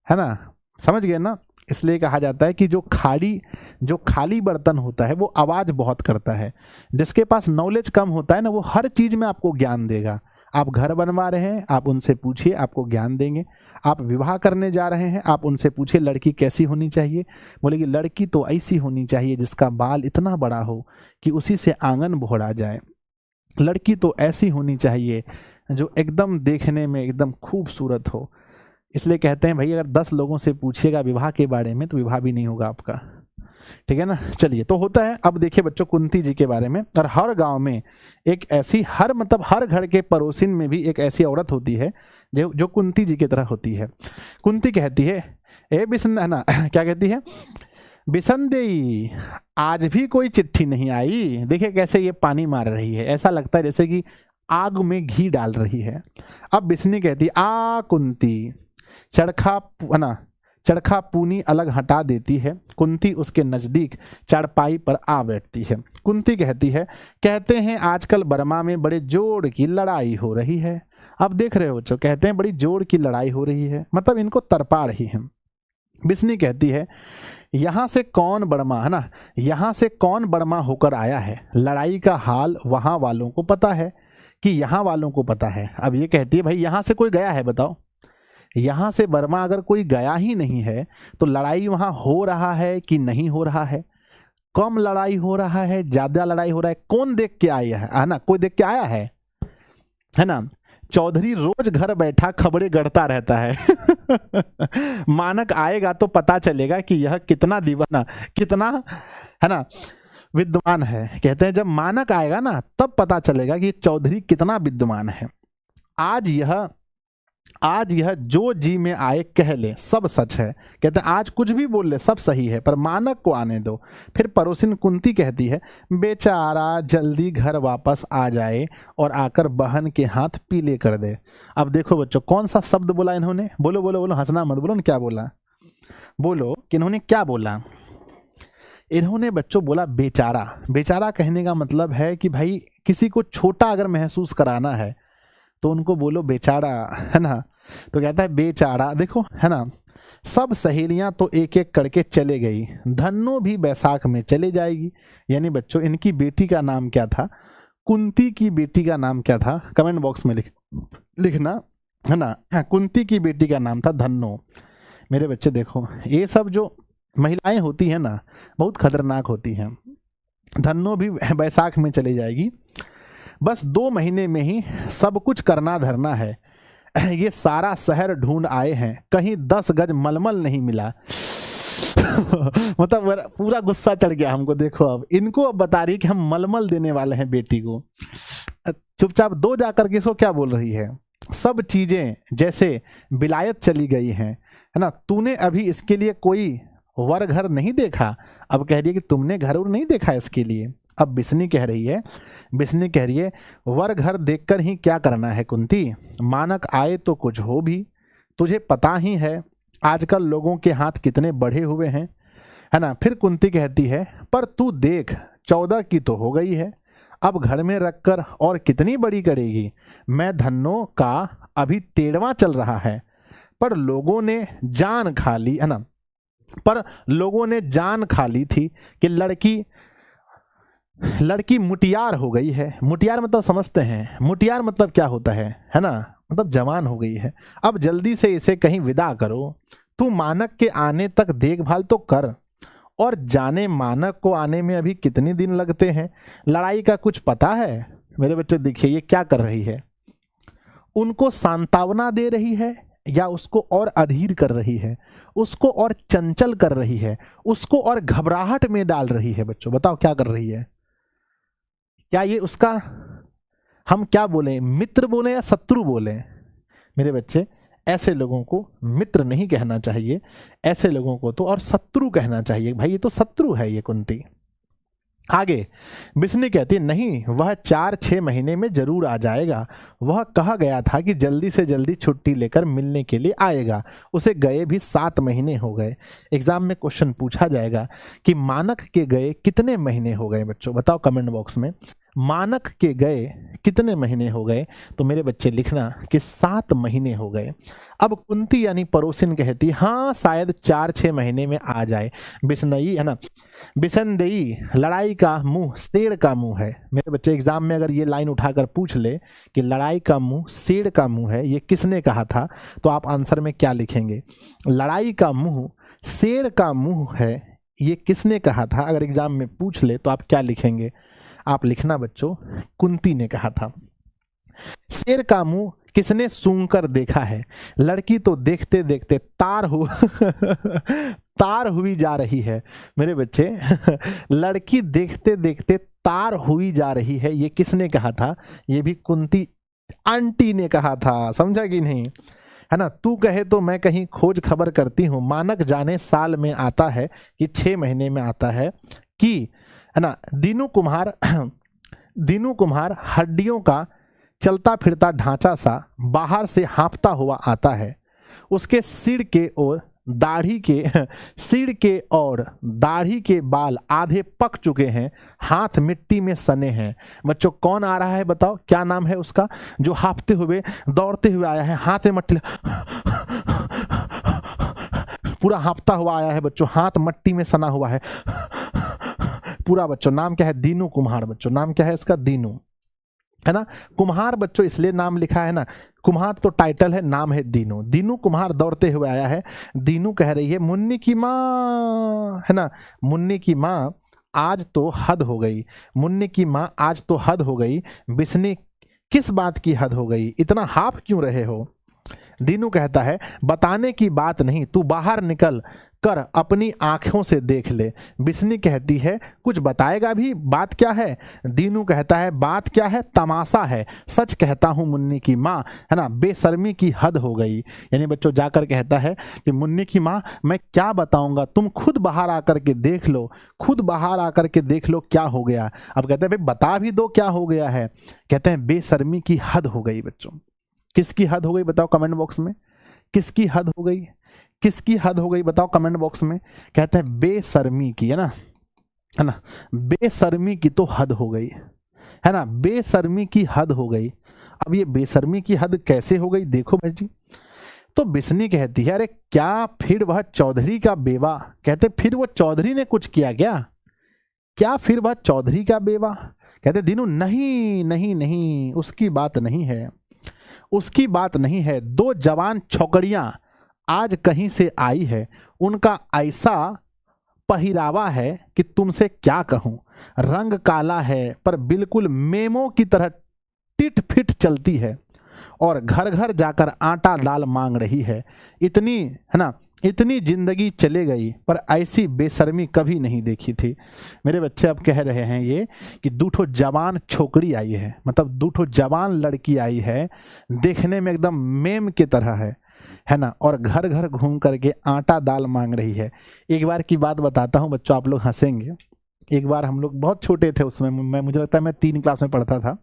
ना, समझ गए ना। इसलिए कहा जाता है कि जो खाली बर्तन होता है वो आवाज़ बहुत करता है। जिसके पास नॉलेज कम होता है ना, वो हर चीज़ में आपको ज्ञान देगा। आप घर बनवा रहे हैं, आप उनसे पूछिए, आपको ज्ञान देंगे। आप विवाह करने जा रहे हैं, आप उनसे पूछिए लड़की कैसी होनी चाहिए, बोलेगी लड़की तो ऐसी होनी चाहिए जिसका बाल इतना बड़ा हो कि उसी से आंगन बोहड़ा जाए। लड़की तो ऐसी होनी चाहिए जो एकदम देखने में एकदम खूबसूरत हो। इसलिए कहते हैं भाई अगर 10 लोगों से पूछिएगा विवाह के बारे में तो विवाह भी नहीं होगा आपका, ठीक है ना। चलिए, तो होता है। अब देखिए बच्चों कुंती जी के बारे में। और हर गांव में एक ऐसी, हर घर के पड़ोसिन में भी एक ऐसी औरत होती है जो कुंती जी की तरह होती है। कुंती कहती है ए बिसन, है ना, क्या कहती है, बिसंदेई आज भी कोई चिट्ठी नहीं आई। देखिए कैसे ये पानी मार रही है, ऐसा लगता है जैसे कि आग में घी डाल रही है। अब बिस्नी कहती है आ कुंती, चरखा पूनी अलग हटा देती है। कुंती उसके नजदीक चारपाई पर आ बैठती है। कुंती कहती है कहते हैं आजकल बर्मा में बड़े जोर की लड़ाई हो रही है। अब देख रहे हो बच्चों, कहते हैं बड़ी जोर की लड़ाई हो रही है, मतलब इनको तरपा रही है। बिस्नी कहती है यहाँ से कौन बर्मा, है ना, यहाँ से कौन बर्मा होकर आया है, लड़ाई का हाल वहाँ वालों को पता है कि यहाँ वालों को पता है। अब ये कहती है भाई यहाँ से कोई गया है, बताओ। यहाँ से बर्मा अगर कोई गया ही नहीं है तो लड़ाई वहाँ हो रहा है कि नहीं हो रहा है, कम लड़ाई हो रहा है, ज़्यादा लड़ाई हो रहा है, कौन देख के आया है ना, कोई देख के आया है ना। चौधरी रोज घर बैठा खबरें गढ़ता रहता है मानक आएगा तो पता चलेगा कि यह कितना दीवाना, कितना, है ना, विद्वान है। कहते हैं जब मानक आएगा ना तब पता चलेगा कि चौधरी कितना विद्वान है। आज यह जो जी में आए कह ले सब सच है। कहते हैं आज कुछ भी बोल ले सब सही है, पर मानक को आने दो। फिर पड़ोसिन कुंती कहती है बेचारा जल्दी घर वापस आ जाए और आकर बहन के हाथ पीले कर दे। अब देखो बच्चों कौन सा शब्द बोला इन्होंने, बोलो बोलो बोलो, हंसना मत, बोलो क्या बोला, बोलो कि इन्होंने क्या बोला। इन्होंने बच्चों बोला बेचारा। बेचारा कहने का मतलब है कि भाई किसी को छोटा अगर महसूस कराना है तो उनको बोलो बेचारा, है ना। तो कहता है बेचारा, देखो, है ना, सब सहेलियां तो एक एक करके चले गई, धन्नो भी बैसाख में चले जाएगी। यानी बच्चों इनकी बेटी का नाम क्या था, कुंती की बेटी का नाम क्या था, कमेंट बॉक्स में लिखना, है ना। हाँ, कुंती की बेटी का नाम था धन्नो। मेरे बच्चे देखो ये सब जो महिलाएं होती हैं ना बहुत खतरनाक होती हैं। धन्नो भी बैसाख में चली जाएगी, बस 2 महीने में ही सब कुछ करना धरना है। ये सारा शहर ढूंढ आए हैं, कहीं 10 गज मलमल नहीं मिला मतलब पूरा गुस्सा चढ़ गया हमको। देखो अब इनको अब बता रही कि हम मलमल देने वाले हैं बेटी को। चुपचाप दो जाकर के इसको क्या बोल रही है, सब चीजें जैसे विलायत चली गई हैं, है ना। तूने अभी इसके लिए कोई वर घर नहीं देखा। अब कह रही है कि तुमने घर और नहीं देखा इसके लिए। अब बिस्नी कह रही है वर घर देखकर ही क्या करना है कुंती, मानक आए तो कुछ हो भी, तुझे पता ही है आजकल लोगों के हाथ कितने बढ़े हुए हैं, है ना। फिर कुंती कहती है पर तू देख 14 की तो हो गई है, अब घर में रखकर और कितनी बड़ी करेगी। मैं धन्नो का अभी 13वां चल रहा है, पर लोगों ने जान खा ली, है ना, पर लोगों ने जान खा ली थी कि लड़की मुटियार हो गई है। मुटियार मतलब समझते हैं, मुटियार मतलब क्या होता है ना, मतलब जवान हो गई है। अब जल्दी से इसे कहीं विदा करो, तू मानक के आने तक देखभाल तो कर, और जाने मानक को आने में अभी कितने दिन लगते हैं। लड़ाई का कुछ पता है। मेरे बच्चे देखिए ये क्या कर रही है, उनको सांत्वना दे रही है या उसको और अधीर कर रही है, उसको और चंचल कर रही है, उसको और घबराहट में डाल रही है। बच्चों बताओ क्या कर रही है, क्या ये उसका
हम क्या बोलें, मित्र बोलें या शत्रु बोलें? मेरे बच्चे, ऐसे लोगों को मित्र नहीं कहना चाहिए, ऐसे लोगों को तो और शत्रु कहना चाहिए। भाई ये तो शत्रु है ये कुंती। आगे बिस्नी कहती है नहीं, वह 4-6 महीने में जरूर आ जाएगा। वह कहा गया था कि जल्दी से जल्दी छुट्टी लेकर मिलने के लिए आएगा। उसे गए भी 7 महीने हो गए। एग्जाम में क्वेश्चन पूछा जाएगा कि मानक के गए कितने महीने हो गए। बच्चों बताओ कमेंट बॉक्स में, मानक के गए कितने महीने हो गए? तो मेरे बच्चे लिखना कि 7 महीने हो गए। अब कुंती यानी पड़ोसिन कहती हाँ शायद 4-6 महीने में आ जाए। बिस्नई है ना, बिसनदेई लड़ाई का मुंह शेर का मुंह है। मेरे बच्चे एग्जाम में अगर ये लाइन उठाकर पूछ ले कि लड़ाई का मुंह शेर का मुंह है, ये किसने कहा था, तो आप आंसर में क्या लिखेंगे? लड़ाई का मुंह शेर का मुंह है, ये किसने कहा था? अगर एग्जाम में पूछ ले तो आप क्या लिखेंगे? आप लिखना बच्चों कुंती ने कहा था। शेर का मुंह किसने सूंघ कर देखा है? लड़की तो देखते देखते तार हुई जा रही है। मेरे बच्चे लड़की देखते देखते तार हुई जा रही है, ये किसने कहा था? ये भी कुंती आंटी ने कहा था। समझा कि नहीं? है ना। तू कहे तो मैं कहीं खोज खबर करती हूँ, मानक जाने साल में आता है कि 6 महीने में आता है कि, है ना। दीनू कुम्हार हड्डियों का चलता फिरता ढांचा सा बाहर से हाँफता हुआ आता है। उसके सिर के और दाढ़ी के बाल आधे पक चुके हैं, हाथ मिट्टी में सने हैं। बच्चों कौन आ रहा है बताओ, क्या नाम है उसका? जो हाँफते हुए दौड़ते हुए आया है, हाथ में मट्टी पूरा हाँफता हुआ आया है बच्चों, हाथ मट्टी में सना हुआ है पूरा। बच्चों नाम क्या है? दीनू कुम्हार। बच्चों नाम क्या है इसका? दीनू, है ना। कुम्हार बच्चों इसलिए नाम लिखा है ना, कुम्हार तो टाइटल है, नाम है दीनू। दीनू कुम्हार दौड़ते हुए आया है। दीनू कह रही है मुन्नी की माँ, है ना, मुन्नी की माँ आज तो हद हो गई। मुन्नी की माँ आज तो हद हो गई। बिस्नी किस बात की हद हो गई, इतना हाफ क्यों रहे हो? दीनू कहता है बताने की बात नहीं, तू बाहर निकल कर अपनी आंखों से देख ले। बिस्नी कहती है कुछ बताएगा भी, बात क्या है? दीनू कहता है बात क्या है, तमाशा है, सच कहता हूँ मुन्नी की माँ, है ना, बेशर्मी की हद हो गई। यानी बच्चों जाकर कहता है कि मुन्नी की माँ मैं क्या बताऊंगा, तुम खुद बाहर आकर के देख लो, खुद बाहर आकर के देख लो क्या हो गया। अब कहते हैं भाई बता भी दो क्या हो गया है। कहते हैं बेशर्मी की हद हो गई। बच्चों किसकी हद हो गई बताओ कमेंट बॉक्स में, किसकी हद हो गई? किसकी हद हो गई बताओ कमेंट बॉक्स में। कहते हैं बेशर्मी की, है ना, है ना, बेशर्मी की तो हद हो गई, है ना, बेशर्मी की हद हो गई। अब ये बेशर्मी की हद कैसे हो गई देखो भाई जी। तो बिस्नी कहती है अरे क्या फिर वह चौधरी का बेवा? कहते फिर वो चौधरी ने कुछ किया क्या फिर वह चौधरी का बेवा? कहते दीनू नहीं नहीं नहीं, उसकी बात नहीं है, उसकी बात नहीं है। 2 जवान छोकरियां आज कहीं से आई है, उनका ऐसा पहरावा है कि तुमसे क्या कहूं। रंग काला है पर बिल्कुल मेमो की तरह टिट फिट चलती है और घर घर जाकर आटा दाल मांग रही है। इतनी, है ना, इतनी जिंदगी चले गई पर ऐसी बेशर्मी कभी नहीं देखी थी। मेरे बच्चे अब कह रहे हैं ये कि 2 जवान छोकरी आई है, मतलब 2 जवान लड़की आई है, देखने में एकदम मेम की तरह है ना, और घर घर घूम करके आटा दाल मांग रही है। एक बार की बात बताता हूँ बच्चों, आप लोग हंसेंगे। एक बार हम लोग बहुत छोटे थे, उसमें मुझे लगता है मैं 3 क्लास में पढ़ता था।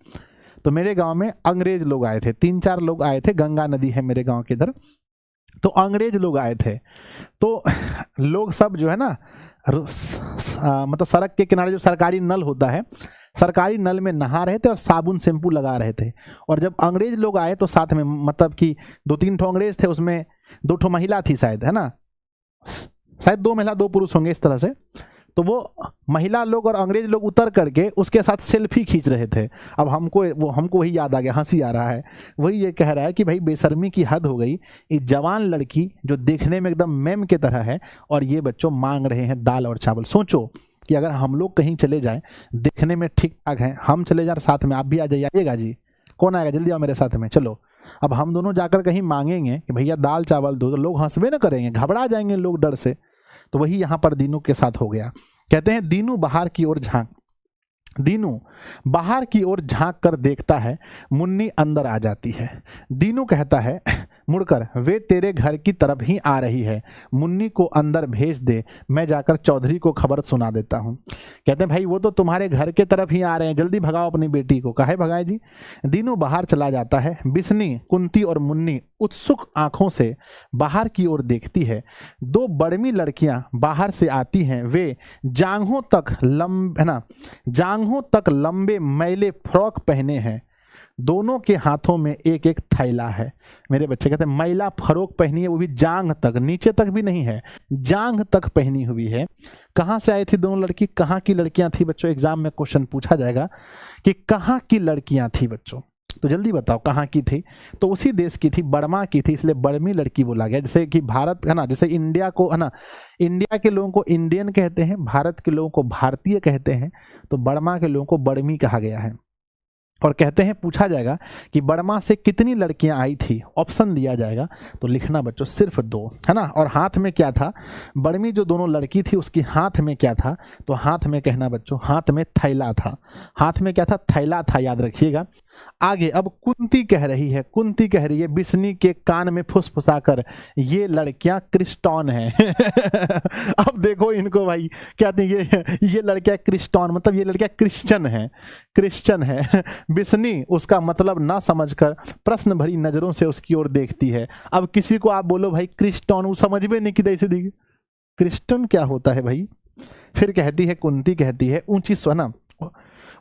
तो मेरे गांव में अंग्रेज लोग आए थे, 3-4 लोग आए थे। गंगा नदी है मेरे गांव के इधर, तो अंग्रेज लोग आए थे। तो लोग सब जो है ना, मतलब सड़क के किनारे जो सरकारी नल होता है, सरकारी नल में नहा रहे थे और साबुन शैम्पू लगा रहे थे। और जब अंग्रेज लोग आए तो साथ में, मतलब कि 2-3 ठो अंग्रेज थे, उसमें 2 ठो महिला थी शायद, है ना, शायद 2 महिला 2 पुरुष होंगे इस तरह से। तो वो महिला लोग और अंग्रेज लोग उतर करके उसके साथ सेल्फी खींच रहे थे। अब हमको वही याद आ गया, हंसी आ रहा है। वही ये कह रहा है कि भाई बेशर्मी की हद हो गई। एक जवान लड़की जो देखने में एकदम मैम की तरह है और ये बच्चों मांग रहे हैं दाल और चावल। सोचो कि अगर हम लोग कहीं चले जाएं, देखने में ठीक ठाक हैं, हम चले जाए साथ में, आप भी आ जाइएगा जी, कौन आएगा, जल्दी आओ मेरे साथ में, चलो। अब हम दोनों जाकर कहीं मांगेंगे कि भैया दाल चावल दो, तो लोग हंसबे ना करेंगे, घबरा जाएंगे लोग डर से। तो वही यहाँ पर दीनू के साथ हो गया। कहते हैं दीनू बाहर की ओर दीनू बाहर की ओर झांक कर देखता है, मुन्नी अंदर आ जाती है। दीनू कहता है मुड़कर, वे तेरे घर की तरफ ही आ रही है, मुन्नी को अंदर भेज दे, मैं जाकर चौधरी को खबर सुना देता हूँ। कहते हैं भाई वो तो तुम्हारे घर के तरफ ही आ रहे हैं, जल्दी भगाओ अपनी बेटी को। काहे भगाए जी। दीनू बाहर चला जाता है। बिस्नी, कुंती और मुन्नी उत्सुक आंखों से बाहर की ओर देखती है। दो बड़मी लड़कियां बाहर से आती हैं। वे जांघों तक लंबे मैले फ्रॉक पहने हैं। दोनों के हाथों में एक एक थैला है। मेरे बच्चे कहते हैं मैला फ्रॉक पहनी है, वो भी जांघ तक, नीचे तक भी नहीं है, जांघ तक पहनी हुई है। कहाँ से आई थी दोनों लड़की, कहाँ की लड़कियां थी बच्चों? एग्जाम में क्वेश्चन पूछा जाएगा कि कहाँ की लड़कियां थी बच्चों, तो जल्दी बताओ कहाँ की थी। तो उसी देश की थी, बर्मा की थी, इसलिए बर्मी लड़की बोला गया। जैसे कि भारत है ना, जैसे इंडिया को है ना, इंडिया के लोगों को इंडियन कहते हैं, भारत के लोगों को भारतीय कहते हैं, तो बर्मा के लोगों को बर्मी कहा गया है। और कहते हैं, पूछा जाएगा कि बर्मा से कितनी लड़कियां आई थी, ऑप्शन दिया जाएगा तो लिखना बच्चों सिर्फ 2, है ना। और हाथ में क्या था, बर्मी जो दोनों लड़की थी उसकी हाथ में क्या था, तो हाथ में कहना बच्चों, हाथ में थैला था। हाथ में क्या था, थैला था, याद रखिएगा। आगे अब कुंती कह रही है, कुंती कह रही है बिस्नी के कान में फुसफुसाकर, ये लड़कियां क्रिस्टॉन हैं। अब देखो इनको भाई, कहते हैं ये लड़कियां क्रिस्टॉन, मतलब ये लड़कियां क्रिश्चियन हैं, क्रिश्चियन है। बिस्नी उसका मतलब ना समझकर प्रश्न भरी नजरों से उसकी ओर देखती है। अब किसी को आप बोलो भाई क्रिस्टॉन, वो समझ में नहीं कि ऐसे देखिए क्रिस्टन क्या होता है भाई। फिर कहती है, कुंती कहती है ऊंची स्वर ना,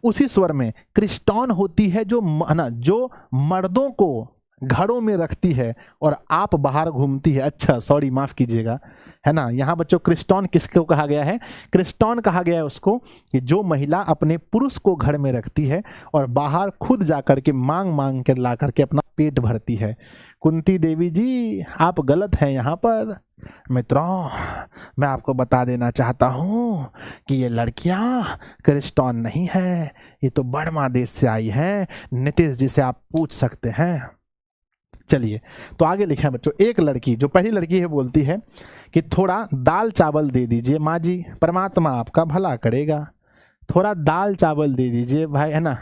उसी स्वर में, क्रिस्टॉन होती है जो जो मर्दों को घरों में रखती है और आप बाहर घूमती है। अच्छा सॉरी, माफ कीजिएगा, है ना। यहाँ बच्चों क्रिस्टॉन किसको कहा गया है, क्रिस्टॉन कहा गया है उसको कि जो महिला अपने पुरुष को घर में रखती है और बाहर खुद जाकर के मांग मांग कर ला करके अपना पेट भरती है। कुंती देवी जी आप गलत हैं यहाँ पर। मित्रों मैं आपको बता देना चाहता हूँ कि ये लड़कियाँ क्रिस्टॉन नहीं है, ये तो बर्मा देश से आई है। नीतीश जी से आप पूछ सकते हैं। चलिए तो आगे लिखे हैं बच्चों, एक लड़की, जो पहली लड़की है, बोलती है कि थोड़ा दाल चावल दे दीजिए माँ जी, परमात्मा आपका भला करेगा। थोड़ा दाल चावल दे दीजिए भाई, है ना।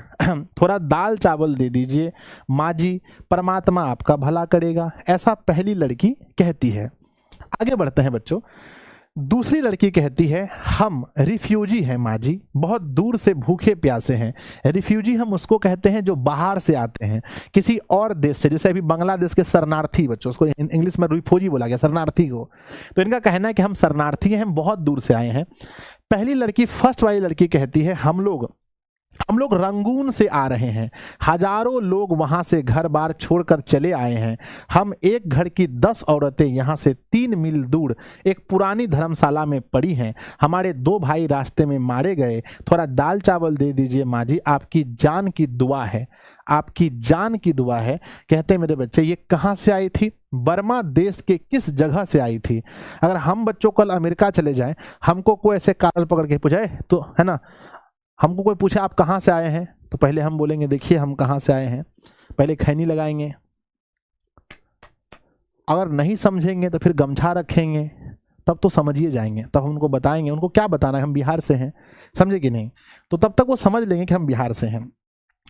थोड़ा दाल चावल दे दीजिए माँ जी, परमात्मा आपका भला करेगा, ऐसा पहली लड़की कहती है। आगे बढ़ते हैं बच्चों, दूसरी लड़की कहती है हम रिफ्यूजी हैं माँ जी, बहुत दूर से भूखे प्यासे हैं। रिफ्यूजी हम उसको कहते हैं जो बाहर से आते हैं, किसी और देश से, जैसे अभी बांग्लादेश के शरणार्थी बच्चों, उसको इंग्लिश में रिफ्यूजी बोला गया, शरणार्थी को। तो इनका कहना है कि हम शरणार्थी हैं, हम बहुत दूर से आए हैं। पहली लड़की, फर्स्ट वाली लड़की कहती है हम लोग रंगून से आ रहे हैं, हजारों लोग वहां से घर बार छोड़कर चले आए हैं। हम एक घर की 10 औरतें यहाँ से 3 मील दूर एक पुरानी धर्मशाला में पड़ी हैं। हमारे 2 भाई रास्ते में मारे गए। थोड़ा दाल चावल दे दीजिए माँ जी, आपकी जान की दुआ है, आपकी जान की दुआ है। कहते हैं मेरे बच्चे ये कहाँ से आई थी, बर्मा देश के किस जगह से आई थी। अगर हम बच्चों कल अमेरिका चले जाएं, हमको कोई ऐसे काल पकड़ के पूछे तो, है ना, हमको कोई पूछे आप कहाँ से आए हैं, तो पहले हम बोलेंगे देखिए हम कहाँ से आए हैं, पहले खैनी लगाएंगे। अगर नहीं समझेंगे तो फिर गमछा रखेंगे, तब तो समझिए जाएंगे, तब हम उनको बताएंगे, उनको क्या बताना है, हम बिहार से हैं, समझे कि नहीं, तो तब तक वो समझ लेंगे कि हम बिहार से हैं।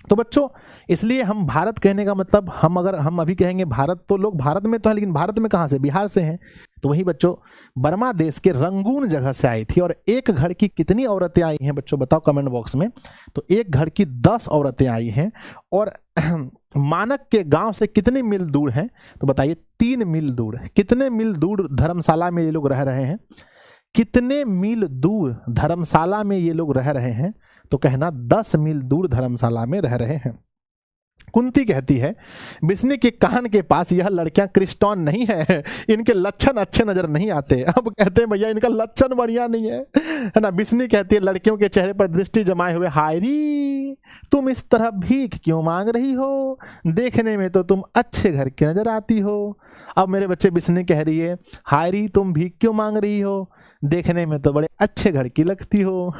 तो बच्चों इसलिए हम भारत कहने का मतलब, अगर हम अभी कहेंगे भारत तो लोग भारत में तो है, लेकिन भारत में कहाँ से, बिहार से हैं। तो वही बच्चों बर्मा देश के रंगून जगह से आई थी। और एक घर की कितनी औरतें आई हैं बच्चों बताओ कमेंट बॉक्स में। तो एक घर की 10 औरतें आई हैं। और मानक के गांव से कितने मील दूर हैं, तो बताइए 3 मील दूर। कितने मील दूर धर्मशाला में ये लोग रह रहे हैं, कितने मील दूर धर्मशाला में ये लोग रह रहे हैं, तो कहना 10 मील दूर धर्मशाला में रह रहे हैं। कुंती कहती है बिस्नी के कान के पास यह लड़कियां क्रिस्टॉन नहीं है, इनके लक्षण अच्छे नजर नहीं आते। अब कहते हैं भैया इनका लक्षण बढ़िया नहीं है ना। बिस्नी कहती है लड़कियों के चेहरे पर दृष्टि जमाए हुए, हायरी तुम इस तरह भीख क्यों मांग रही हो, देखने में तो तुम अच्छे घर की नजर आती हो। अब मेरे बच्चे बिस्नी कह रही है हायरी तुम भीख क्यों मांग रही हो, देखने में तो बड़े अच्छे घर की लगती हो।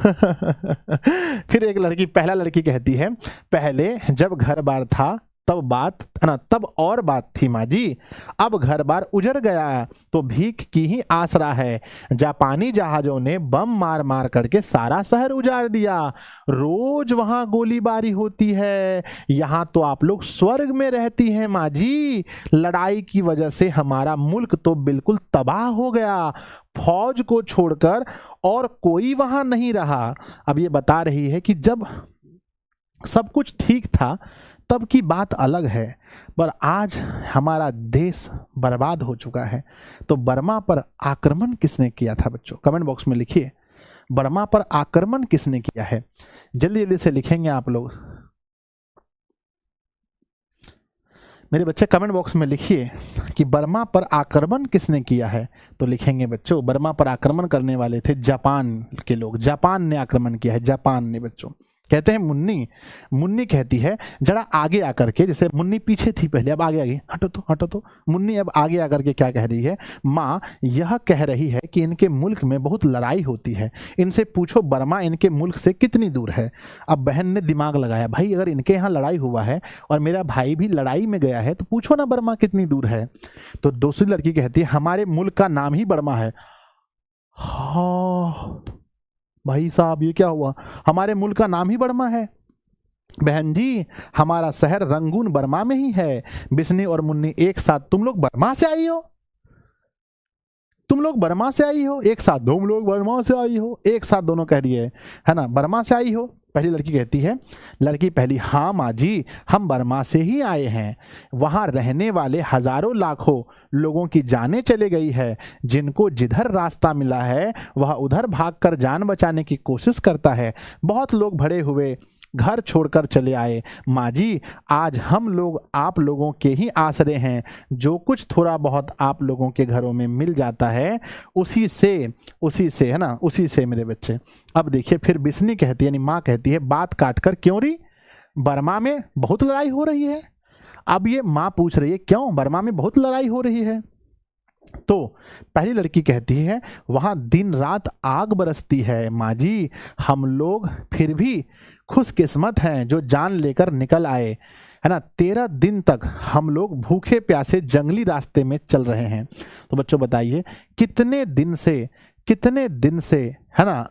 फिर एक लड़की, पहला लड़की कहती है पहले जब घर बार था तब और बात थी माँ जी। अब घर बार उजड़ गया तो भीख की ही आसरा है। जापानी जहाजों ने बम मार मार करके सारा शहर उजाड़ दिया। रोज वहां गोलीबारी होती है। यहाँ तो आप लोग स्वर्ग में रहती हैं माँ जी। लड़ाई की वजह से हमारा मुल्क तो बिल्कुल तबाह हो गया। फौज को छोड़कर और कोई वहां नहीं रहा। अब ये बता रही है कि जब सब कुछ ठीक था तब की बात अलग है, पर आज हमारा देश बर्बाद हो चुका है। तो बर्मा पर आक्रमण किसने किया था बच्चों? कमेंट बॉक्स में लिखिए, बर्मा पर आक्रमण किसने किया है? जल्दी जल्दी से लिखेंगे आप लोग। मेरे बच्चे कमेंट बॉक्स में लिखिए कि बर्मा पर आक्रमण किसने किया है। तो लिखेंगे बच्चों, बर्मा पर आक्रमण करने वाले थे जापान के लोग। जापान ने आक्रमण किया है, जापान ने बच्चों। कहते हैं मुन्नी कहती है जरा आगे आकर के, जैसे मुन्नी पीछे थी पहले, अब आगे आ गई, हटो तो। मुन्नी अब आगे आकर के क्या कह रही है? माँ यह कह रही है कि इनके मुल्क में बहुत लड़ाई होती है, इनसे पूछो बर्मा इनके मुल्क से कितनी दूर है। अब बहन ने दिमाग लगाया, भाई अगर इनके यहाँ लड़ाई हुआ है और मेरा भाई भी लड़ाई में गया है तो पूछो ना बर्मा कितनी दूर है। तो दूसरी लड़की कहती है हमारे मुल्क का नाम ही बर्मा है। हाँ भाई साहब ये क्या हुआ? हमारे मुल्क का नाम ही बर्मा है? बहन जी हमारा शहर रंगून बर्मा में ही है। बिस्नी और मुन्नी एक साथ, तुम लोग बर्मा से आई हो? तुम लोग बर्मा से आई हो? एक साथ, तुम लोग बर्मा से आई हो? एक साथ दोनों कह रही है ना, बर्मा से आई हो। पहली लड़की कहती है, लड़की पहली, हाँ माँ जी हम बर्मा से ही आए हैं। वहाँ रहने वाले हजारों लाखों लोगों की जानें चले गई है। जिनको जिधर रास्ता मिला है वह उधर भागकर जान बचाने की कोशिश करता है। बहुत लोग भरे हुए घर छोड़कर चले आए। माँ जी आज हम लोग आप लोगों के ही आसरे हैं। जो कुछ थोड़ा बहुत आप लोगों के घरों में मिल जाता है उसी से है ना, उसी से मेरे बच्चे। अब देखिए फिर बिस्नी कहती है, यानी माँ कहती है, बात काट कर क्यों रही? बर्मा में बहुत लड़ाई हो रही है। अब ये माँ पूछ रही है क्यों बर्मा में बहुत लड़ाई हो रही है? तो पहली लड़की कहती है वहां दिन रात आग बरसती है माँ जी। हम लोग फिर भी खुशकिस्मत हैं जो जान लेकर निकल आए, है ना। 13 दिन तक हम लोग भूखे प्यासे जंगली रास्ते में चल रहे हैं। तो बच्चों बताइए कितने दिन से है ना,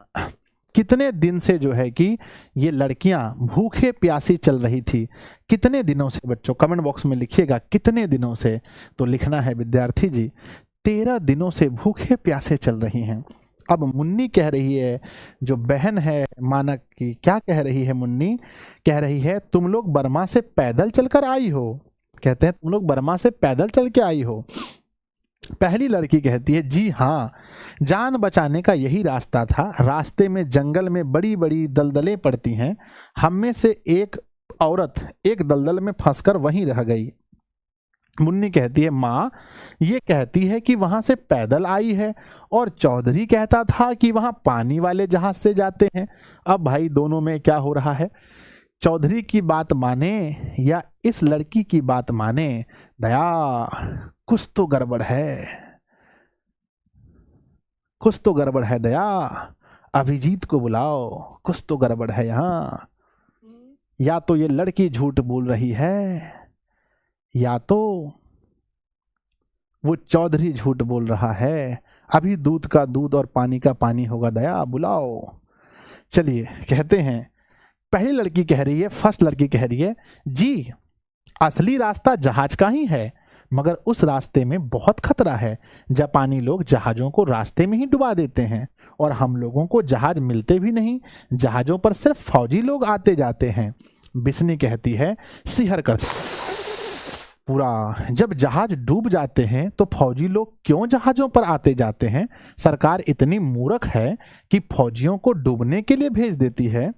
कितने दिन से जो है कि ये लड़कियां भूखे प्यासी चल रही थी? कितने दिनों से बच्चों? कमेंट बॉक्स में लिखिएगा कितने दिनों से। तो लिखना है विद्यार्थी जी 13 दिनों से भूखे प्यासे चल रही हैं। अब मुन्नी कह रही है, जो बहन है मानक की, क्या कह रही है? मुन्नी कह रही है तुम लोग बर्मा से पैदल चलकर आई हो। कहते हैं तुम लोग बर्मा से पैदल चल के आई हो। पहली लड़की कहती है जी हाँ, जान बचाने का यही रास्ता था। रास्ते में जंगल में बड़ी बड़ी दलदलें पड़ती हैं। हम में से एक औरत एक दलदल में फंसकर वहीं रह गई। मुन्नी कहती है माँ ये कहती है कि वहां से पैदल आई है और चौधरी कहता था कि वहां पानी वाले जहाज से जाते हैं। अब भाई दोनों में क्या हो रहा है? चौधरी की बात माने या इस लड़की की बात माने? दया कुछ तो गड़बड़ है, कुछ तो गड़बड़ है। दया अभिजीत को बुलाओ, कुछ तो गड़बड़ है यहाँ। या तो ये लड़की झूठ बोल रही है या तो वो चौधरी झूठ बोल रहा है। अभी दूध का दूध और पानी का पानी होगा। दया बुलाओ। चलिए कहते हैं पहली लड़की कह रही है, फर्स्ट लड़की कह रही है जी असली रास्ता जहाज का ही है, मगर उस रास्ते में बहुत खतरा है। जापानी लोग जहाजों को रास्ते में ही डुबा देते हैं और हम लोगों को जहाज मिलते भी नहीं। जहाजों पर सिर्फ फौजी लोग आते जाते हैं। बिस्नी कहती है सिहर कर पूरा, जब जहाज डूब जाते हैं तो फौजी लोग क्यों जहाजों पर आते जाते हैं? सरकार इतनी मूर्ख है कि फौजियों को डूबने के लिए भेज देती है,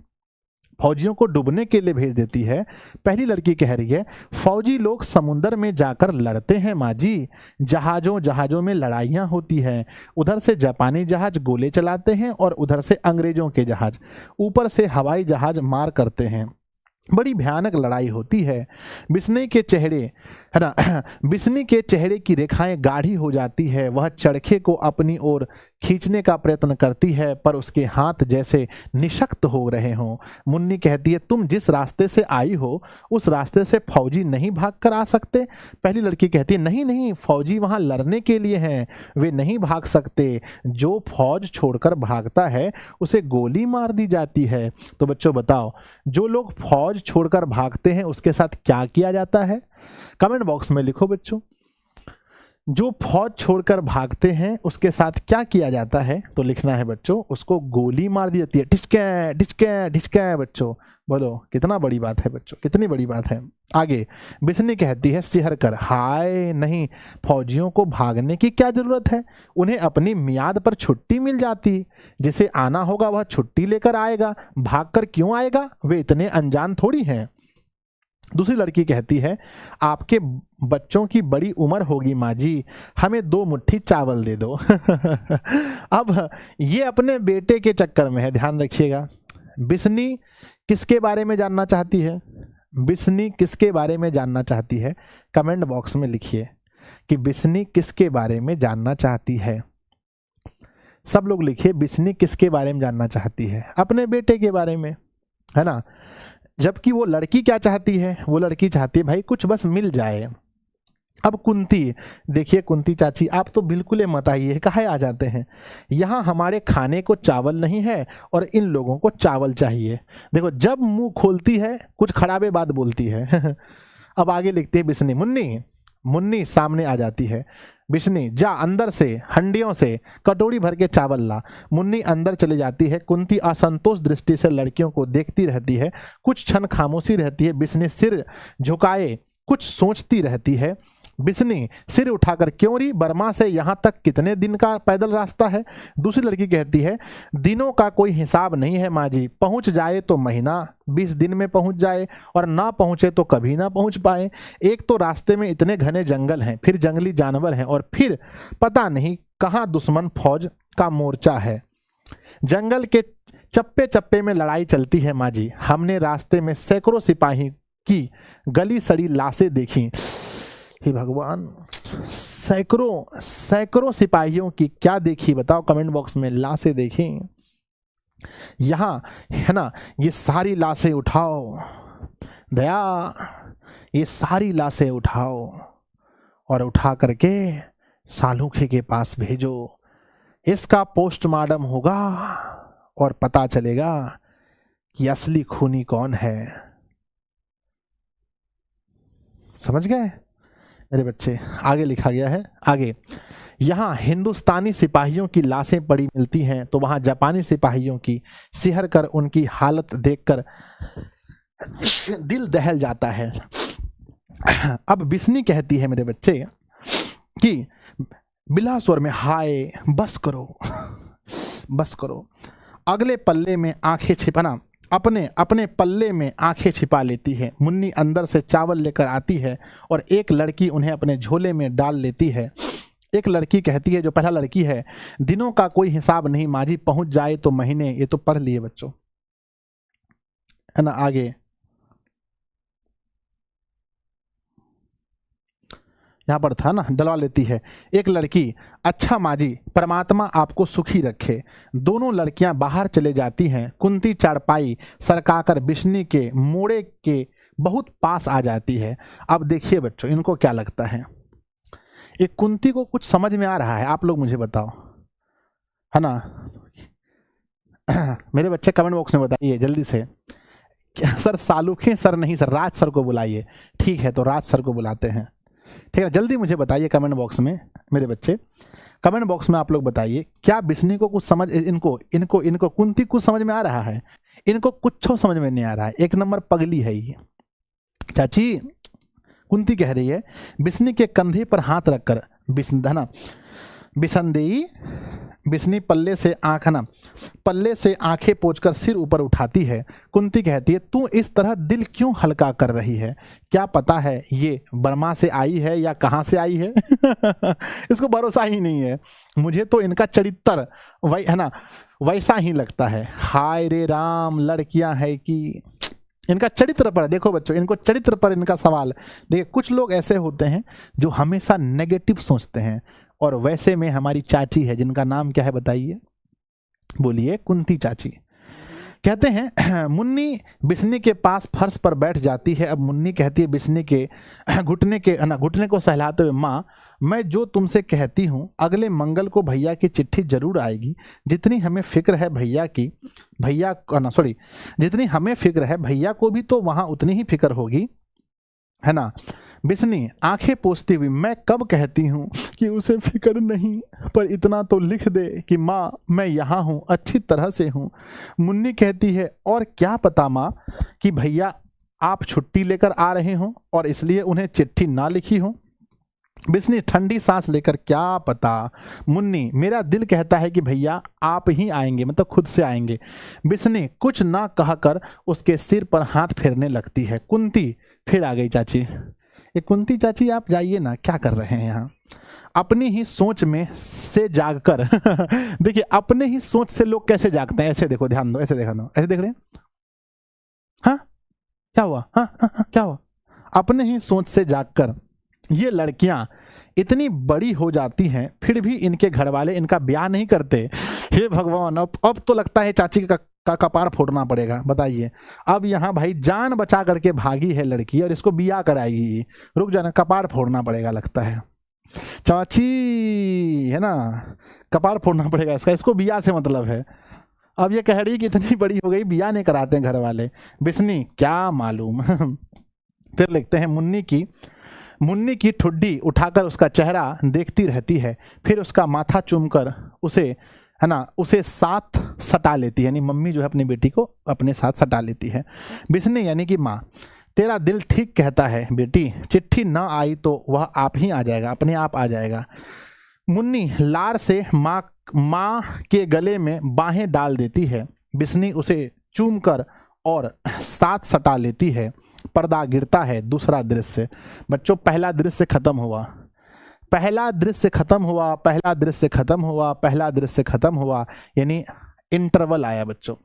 फौजियों को डूबने के लिए भेज देती है। पहली लड़की कह रही है फौजी लोग समुद्र में जाकर लड़ते हैं माँ जी। जहाजों में लड़ाइयाँ होती हैं। उधर से जापानी जहाज गोले चलाते हैं और उधर से अंग्रेजों के जहाज, ऊपर से हवाई जहाज मार करते हैं। बड़ी भयानक लड़ाई होती है। बिस्ने के चेहरे है ना। बिस्नी के चेहरे की रेखाएं गाढ़ी हो जाती है, वह चरखे को अपनी ओर खींचने का प्रयत्न करती है पर उसके हाथ जैसे निशक्त हो रहे हों। मुन्नी कहती है, तुम जिस रास्ते से आई हो उस रास्ते से फौजी नहीं भाग कर आ सकते? पहली लड़की कहती है, नहीं नहीं, फौजी वहां लड़ने के लिए हैं, वे नहीं भाग सकते। जो फौज छोड़कर भागता है उसे गोली मार दी जाती है। तो बच्चों बताओ, जो लोग फौज छोड़कर भागते हैं उसके साथ क्या किया जाता है? कमेंट बॉक्स में लिखो बच्चों, जो फौज छोड़कर भागते हैं उसके साथ क्या किया जाता है? तो लिखना है बच्चों, उसको गोली मार दी जाती है। ढिचके ढिचके ढिचके। बच्चों बोलो, कितना बड़ी बात है बच्चों, कितनी बड़ी बात है। आगे बिस्नी कहती है सिहर कर, हाय नहीं, फौजियों को भागने की क्या जरूरत है, उन्हें अपनी मियाद पर छुट्टी मिल जाती, जिसे आना होगा वह छुट्टी लेकर आएगा, भागकर क्यों आएगा, वे इतने अनजान थोड़ी हैं। दूसरी लड़की कहती है, आपके बच्चों की बड़ी उम्र होगी माँ जी, हमें 2 मुट्ठी चावल दे दो। अब ये अपने बेटे के चक्कर में है, ध्यान रखिएगा। बिस्नी किसके बारे में जानना चाहती है? बिस्नी किसके बारे में जानना चाहती है? कमेंट बॉक्स में लिखिए कि बिस्नी किसके बारे में जानना चाहती है। सब लोग लिखिए, बिस्नी किसके बारे में जानना चाहती है? अपने बेटे के बारे में, है ना। जबकि वो लड़की क्या चाहती है? वो लड़की चाहती है भाई कुछ बस मिल जाए। अब कुंती, देखिए कुंती चाची, आप तो बिल्कुल मत आइए, काहे आ जाते हैं? यहाँ हमारे खाने को चावल नहीं है और इन लोगों को चावल चाहिए। देखो, जब मुंह खोलती है कुछ खराबे बात बोलती है। अब आगे लिखती है बिस्नी, मुन्नी, मुन्नी सामने आ जाती है। बिस्नी, जा अंदर से हंडियों से कटोरी भर के चावल ला। मुन्नी अंदर चली जाती है। कुंती असंतोष दृष्टि से लड़कियों को देखती रहती है। कुछ क्षण खामोशी रहती है। बिस्नी सिर झुकाए कुछ सोचती रहती है। बिस्नी सिर उठाकर, क्यों री, बर्मा से यहाँ तक कितने दिन का पैदल रास्ता है? दूसरी लड़की कहती है, दिनों का कोई हिसाब नहीं है माँ जी, पहुँच जाए तो महीना 20 दिन में पहुँच जाए और ना पहुँचे तो कभी ना पहुँच पाए। एक तो रास्ते में इतने घने जंगल हैं, फिर जंगली जानवर हैं और फिर पता नहीं कहाँ दुश्मन फौज का मोर्चा है। जंगल के चप्पे चप्पे में लड़ाई चलती है माँ जी। हमने रास्ते में सैकड़ों सिपाही की गली सड़ी लाशें देखी। हे भगवान, सैकड़ों सैकड़ों सिपाहियों की क्या देखी बताओ? कमेंट बॉक्स में, लाशें देखी यहाँ, है ना। ये सारी लाशें उठाओ दया, ये सारी लाशें उठाओ और उठा करके सालूखे के पास भेजो। इसका पोस्टमार्टम होगा और पता चलेगा कि असली खूनी कौन है। समझ गए मेरे बच्चे? आगे लिखा गया है, आगे, यहाँ हिंदुस्तानी सिपाहियों की लाशें पड़ी मिलती हैं तो वहाँ जापानी सिपाहियों की। सिहर कर उनकी हालत देखकर दिल दहल जाता है। अब बिस्नी कहती है मेरे बच्चे कि बिला स्वर में, हाय बस करो, बस करो। अगले पल्ले में आंखें छिपाना, अपने अपने पल्ले में आंखें छिपा लेती है। मुन्नी अंदर से चावल लेकर आती है और एक लड़की उन्हें अपने झोले में डाल लेती है। एक लड़की कहती है, जो पहला लड़की है, दिनों का कोई हिसाब नहीं माँ जी, पहुंच जाए तो महीने। ये तो पढ़ लिए बच्चों, है ना। आगे यहाँ पर था ना, डलवा लेती है। एक लड़की, अच्छा माँ जी, परमात्मा आपको सुखी रखे। दोनों लड़कियां बाहर चले जाती हैं। कुंती चारपाई सरकाकर बिस्नी के मोड़े के बहुत पास आ जाती है। अब देखिए बच्चों, इनको क्या लगता है? एक कुंती को कुछ समझ में आ रहा है? आप लोग मुझे बताओ, है ना। मेरे बच्चे कमेंट बॉक्स में बताइए जल्दी से। सर सालूखे सर नहीं सर, राज सर को बुलाइए। ठीक है, तो राज सर को बुलाते हैं। ठीक है, जल्दी मुझे बताइए कमेंट बॉक्स में मेरे बच्चे, कमेंट बॉक्स में आप लोग बताइए, क्या बिस्नी को कुछ समझ, इनको इनको इनको कुंती कुछ समझ में आ रहा है? इनको कुछ समझ में नहीं आ रहा है। एक नंबर पगली है ये। चाची, कुंती कह रही है, बिस्नी के कंधे पर हाथ रखकर बिसंदेई, बिस्नी पल्ले से आंखें पोंछकर सिर ऊपर उठाती है। कुंती कहती है, तू इस तरह दिल क्यों हल्का कर रही है? क्या पता है ये बर्मा से आई है या कहाँ से आई है? इसको भरोसा ही नहीं है। मुझे तो इनका चरित्र है ना वैसा ही लगता है। हाय रे राम, लड़कियां है कि इनका चरित्र पर, देखो बच्चों, इनको चरित्र पर इनका सवाल। देखिए कुछ लोग ऐसे होते हैं जो हमेशा नेगेटिव सोचते हैं, और वैसे में हमारी चाची है जिनका नाम क्या है बताइए, बोलिए, कुंती चाची। कहते हैं मुन्नी बिस्नी के पास फर्श पर बैठ जाती है। अब मुन्नी कहती है बिस्नी के घुटने को सहलाते हुए, माँ मैं जो तुमसे कहती हूँ, अगले मंगल को भैया की चिट्ठी जरूर आएगी। जितनी हमें फिक्र है जितनी हमें फिक्र है भैया को भी तो वहां उतनी ही फिक्र होगी, है ना। बिस्नी आंखें पोंछती हुई, मैं कब कहती हूँ कि उसे फिक्र नहीं, पर इतना तो लिख दे कि माँ मैं यहाँ हूँ, अच्छी तरह से हूँ। मुन्नी कहती है, और क्या पता माँ कि भैया आप छुट्टी लेकर आ रहे हों और इसलिए उन्हें चिट्ठी ना लिखी हो। बिस्नी ठंडी सांस लेकर, क्या पता मुन्नी, मेरा दिल कहता है कि भैया आप ही आएंगे, मतलब खुद से आएंगे। बिस्नी कुछ ना कहकर उसके सिर पर हाथ फेरने लगती है। कुंती फिर आ गई चाची। ये कुंती चाची आप जाइए ना, क्या कर रहे हैं यहाँ, अपनी ही सोच में से जागकर देखिए अपने ही सोच से लोग कैसे जागते हैं, ऐसे देखो, ध्यान दो, ऐसे देखा दो, ऐसे देख रहे हैं, हाँ क्या हुआ, हाँ क्या हुआ, अपने ही सोच से जागकर ये लड़कियां इतनी बड़ी हो जाती हैं, फिर भी इनके घर वाले इनका ब्याह नहीं करते। हे भगवान, अब तो लगता है चाची का कपार फोड़ना पड़ेगा। बताइए, अब यहाँ भाई जान बचा करके भागी है लड़की और इसको ब्याह कराएगी, रुक जाना, कपार फोड़ना पड़ेगा लगता है चाची, है ना, कपार फोड़ना पड़ेगा इसका, इसको ब्याह से मतलब है। अब ये कह रही कि इतनी बड़ी हो गई, ब्याह नहीं कराते हैं घर वाले। बिस्नी क्या मालूम फिर लिखते हैं, मुन्नी की ठुड्डी उठाकर उसका चेहरा देखती रहती है, फिर उसका माथा चूमकर उसे, है ना, उसे साथ सटा लेती है, यानी मम्मी जो है अपनी बेटी को अपने साथ सटा लेती है। बिस्नी यानी कि माँ, तेरा दिल ठीक कहता है बेटी, चिट्ठी ना आई तो वह आप ही आ जाएगा, अपने आप आ जाएगा। मुन्नी लार से माँ के गले में बाहें डाल देती है। बिस्नी उसे चूमकर और साथ सटा लेती है। पर्दा गिरता है। दूसरा दृश्य बच्चों, पहला दृश्य खत्म हुआ, पहला दृश्य खत्म हुआ, पहला दृश्य खत्म हुआ, पहला दृश्य खत्म हुआ, यानी इंटरवल आया बच्चों।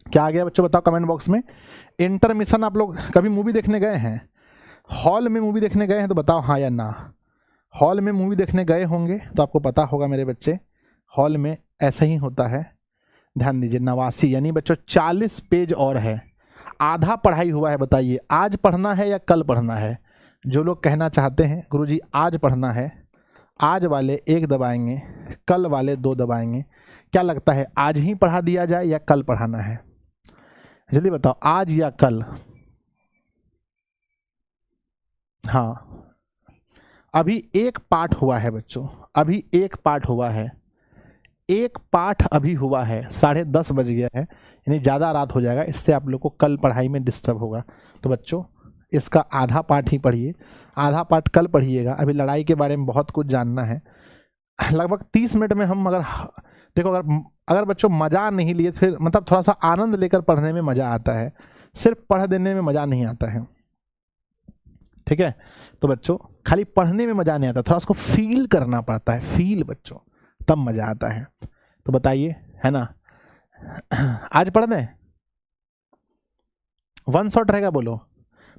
क्या आ गया बच्चों, बताओ कमेंट बॉक्स में। इंटरमिशन। आप लोग कभी मूवी देखने गए हैं, हॉल में मूवी देखने गए हैं तो बताओ हाँ या ना। हॉल में मूवी देखने गए होंगे तो आपको पता होगा मेरे बच्चे, हॉल में ऐसा ही होता है। ध्यान दीजिए, 89 यानी बच्चों 40 पेज और है, आधा पढ़ाई हुआ है। बताइए आज पढ़ना है या कल पढ़ना है। जो लोग कहना चाहते हैं गुरुजी आज पढ़ना है, आज वाले 1 दबाएंगे, कल वाले 2 दबाएंगे। क्या लगता है आज ही पढ़ा दिया जाए या कल पढ़ाना है, जल्दी बताओ, आज या कल। हाँ, अभी 1 पाठ हुआ है बच्चों, अभी 1 पाठ हुआ है, 1 पाठ अभी हुआ है, 10:30 बज गया है, यानी ज़्यादा रात हो जाएगा, इससे आप लोग को कल पढ़ाई में डिस्टर्ब होगा। तो बच्चों इसका आधा पाठ ही पढ़िए, आधा पाठ कल पढ़िएगा। अभी लड़ाई के बारे में बहुत कुछ जानना है। लगभग 30 मिनट में हम अगर देखो, अगर बच्चों मज़ा नहीं लिए, फिर मतलब थोड़ा सा आनंद लेकर पढ़ने में मज़ा आता है, सिर्फ पढ़ देने में मज़ा नहीं आता है, ठीक है। तो बच्चों खाली पढ़ने में मज़ा नहीं आता, थोड़ा उसको फील करना पड़ता है, फील बच्चों, तब मज़ा आता है। तो बताइए, है ना, आज पढ़ दें, 1 शॉट रहेगा, बोलो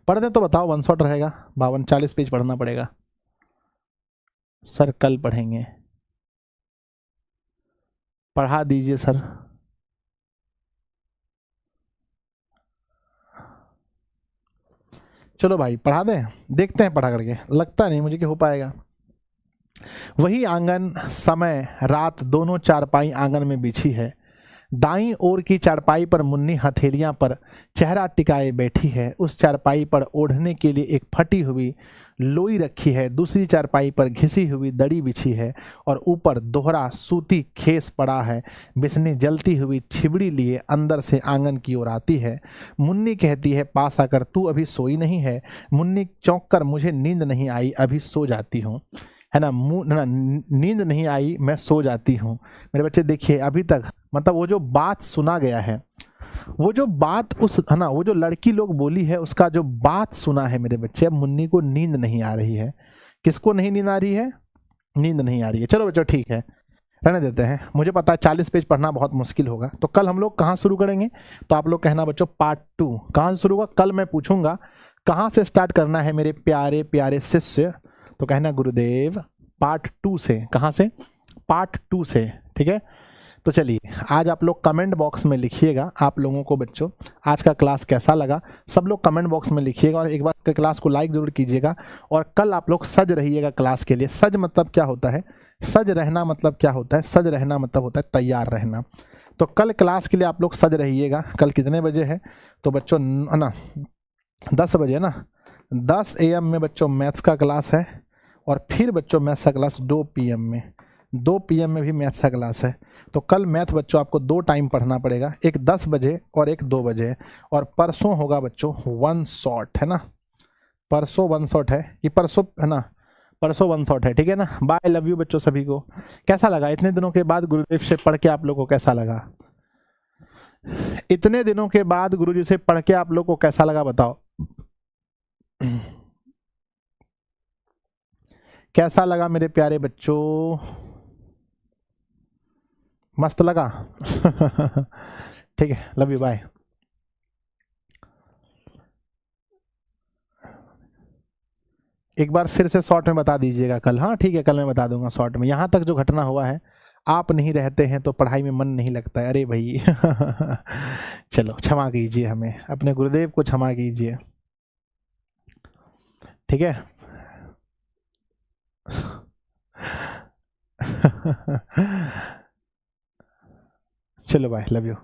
पढ़ दें तो बताओ, 1 शॉट रहेगा, 52-40 पेज पढ़ना पड़ेगा। सर कल पढ़ेंगे, पढ़ा दीजिए सर। चलो भाई पढ़ा दें, देखते हैं पढ़ा करके, लगता नहीं मुझे कि हो पाएगा। वही आंगन, समय रात दोनों चारपाई आंगन में बिछी है। दाईं ओर की चारपाई पर मुन्नी हथेलियां पर चेहरा टिकाए बैठी है। उस चारपाई पर ओढ़ने के लिए एक फटी हुई लोई रखी है। दूसरी चारपाई पर घिसी हुई दड़ी बिछी है और ऊपर दोहरा सूती खेस पड़ा है। बिस्नी जलती हुई छिबड़ी लिए अंदर से आंगन की ओर आती है। मुन्नी कहती है, पास आकर, तू अभी सोई नहीं है। मुन्नी चौंक कर, मुझे नींद नहीं आई, अभी सो जाती हूँ, है ना, नींद नहीं आई, मैं सो जाती हूँ। मेरे बच्चे देखिए, अभी तक मतलब वो जो बात सुना गया है, वो जो बात उस, है ना, वो जो लड़की लोग बोली है, उसका जो बात सुना है मेरे बच्चे, अब मुन्नी को नींद नहीं आ रही है। किसको नहीं नींद आ रही है? नींद नहीं आ रही है। चलो बच्चों ठीक है, रहने देते हैं, मुझे पता है 40 पेज पढ़ना बहुत मुश्किल होगा। तो कल हम लोग कहाँ शुरू करेंगे, तो आप लोग कहना बच्चों पार्ट 2 कहाँ से शुरू होगा। कल मैं पूछूंगा कहाँ से स्टार्ट करना है मेरे प्यारे प्यारे शिष्य, तो कहना गुरुदेव पार्ट 2 से। कहाँ से, पार्ट 2 से, ठीक है। तो चलिए आज आप लोग कमेंट बॉक्स में लिखिएगा आप लोगों को बच्चों आज का क्लास कैसा लगा। सब लोग कमेंट बॉक्स में लिखिएगा और एक बार के क्लास को लाइक जरूर कीजिएगा। और कल आप लोग सज रहिएगा क्लास के लिए। सज मतलब क्या होता है, सज रहना मतलब क्या होता है, सज रहना मतलब होता है तैयार रहना। तो कल क्लास के लिए आप लोग सज रहिएगा। कल कितने बजे है, तो बच्चों है ना 10 बजे ना, 10 AM में बच्चों मैथ्स का क्लास है। और फिर बच्चों मैथ्स का क्लास 2 PM में, 2 PM में भी मैथ्स का क्लास है। तो कल मैथ बच्चों आपको 2 टाइम पढ़ना पड़ेगा, एक 10 बजे और एक 2 बजे। और परसों होगा बच्चों 1 शॉट, है ना, परसों 1 शॉट है कि परसों, है ना, परसों 1 शॉट है, ठीक है ना। बाय, लव यू बच्चों सभी को। कैसा लगा इतने दिनों के बाद गुरुदेव से पढ़ के आप लोगों को कैसा लगा, इतने दिनों के बाद गुरुजी से पढ़ के आप लोगों को कैसा लगा बताओ। कैसा लगा मेरे प्यारे बच्चों, मस्त लगा। ठीक है, लव यू, बाय। एक बार फिर से शॉर्ट में बता दीजिएगा कल, हाँ ठीक है, कल मैं बता दूंगा शॉर्ट में। यहाँ तक जो घटना हुआ है, आप नहीं रहते हैं तो पढ़ाई में मन नहीं लगता है, अरे भाई। चलो क्षमा कीजिए, हमें अपने गुरुदेव को क्षमा कीजिए, ठीक है। चलो बाय, लव यू।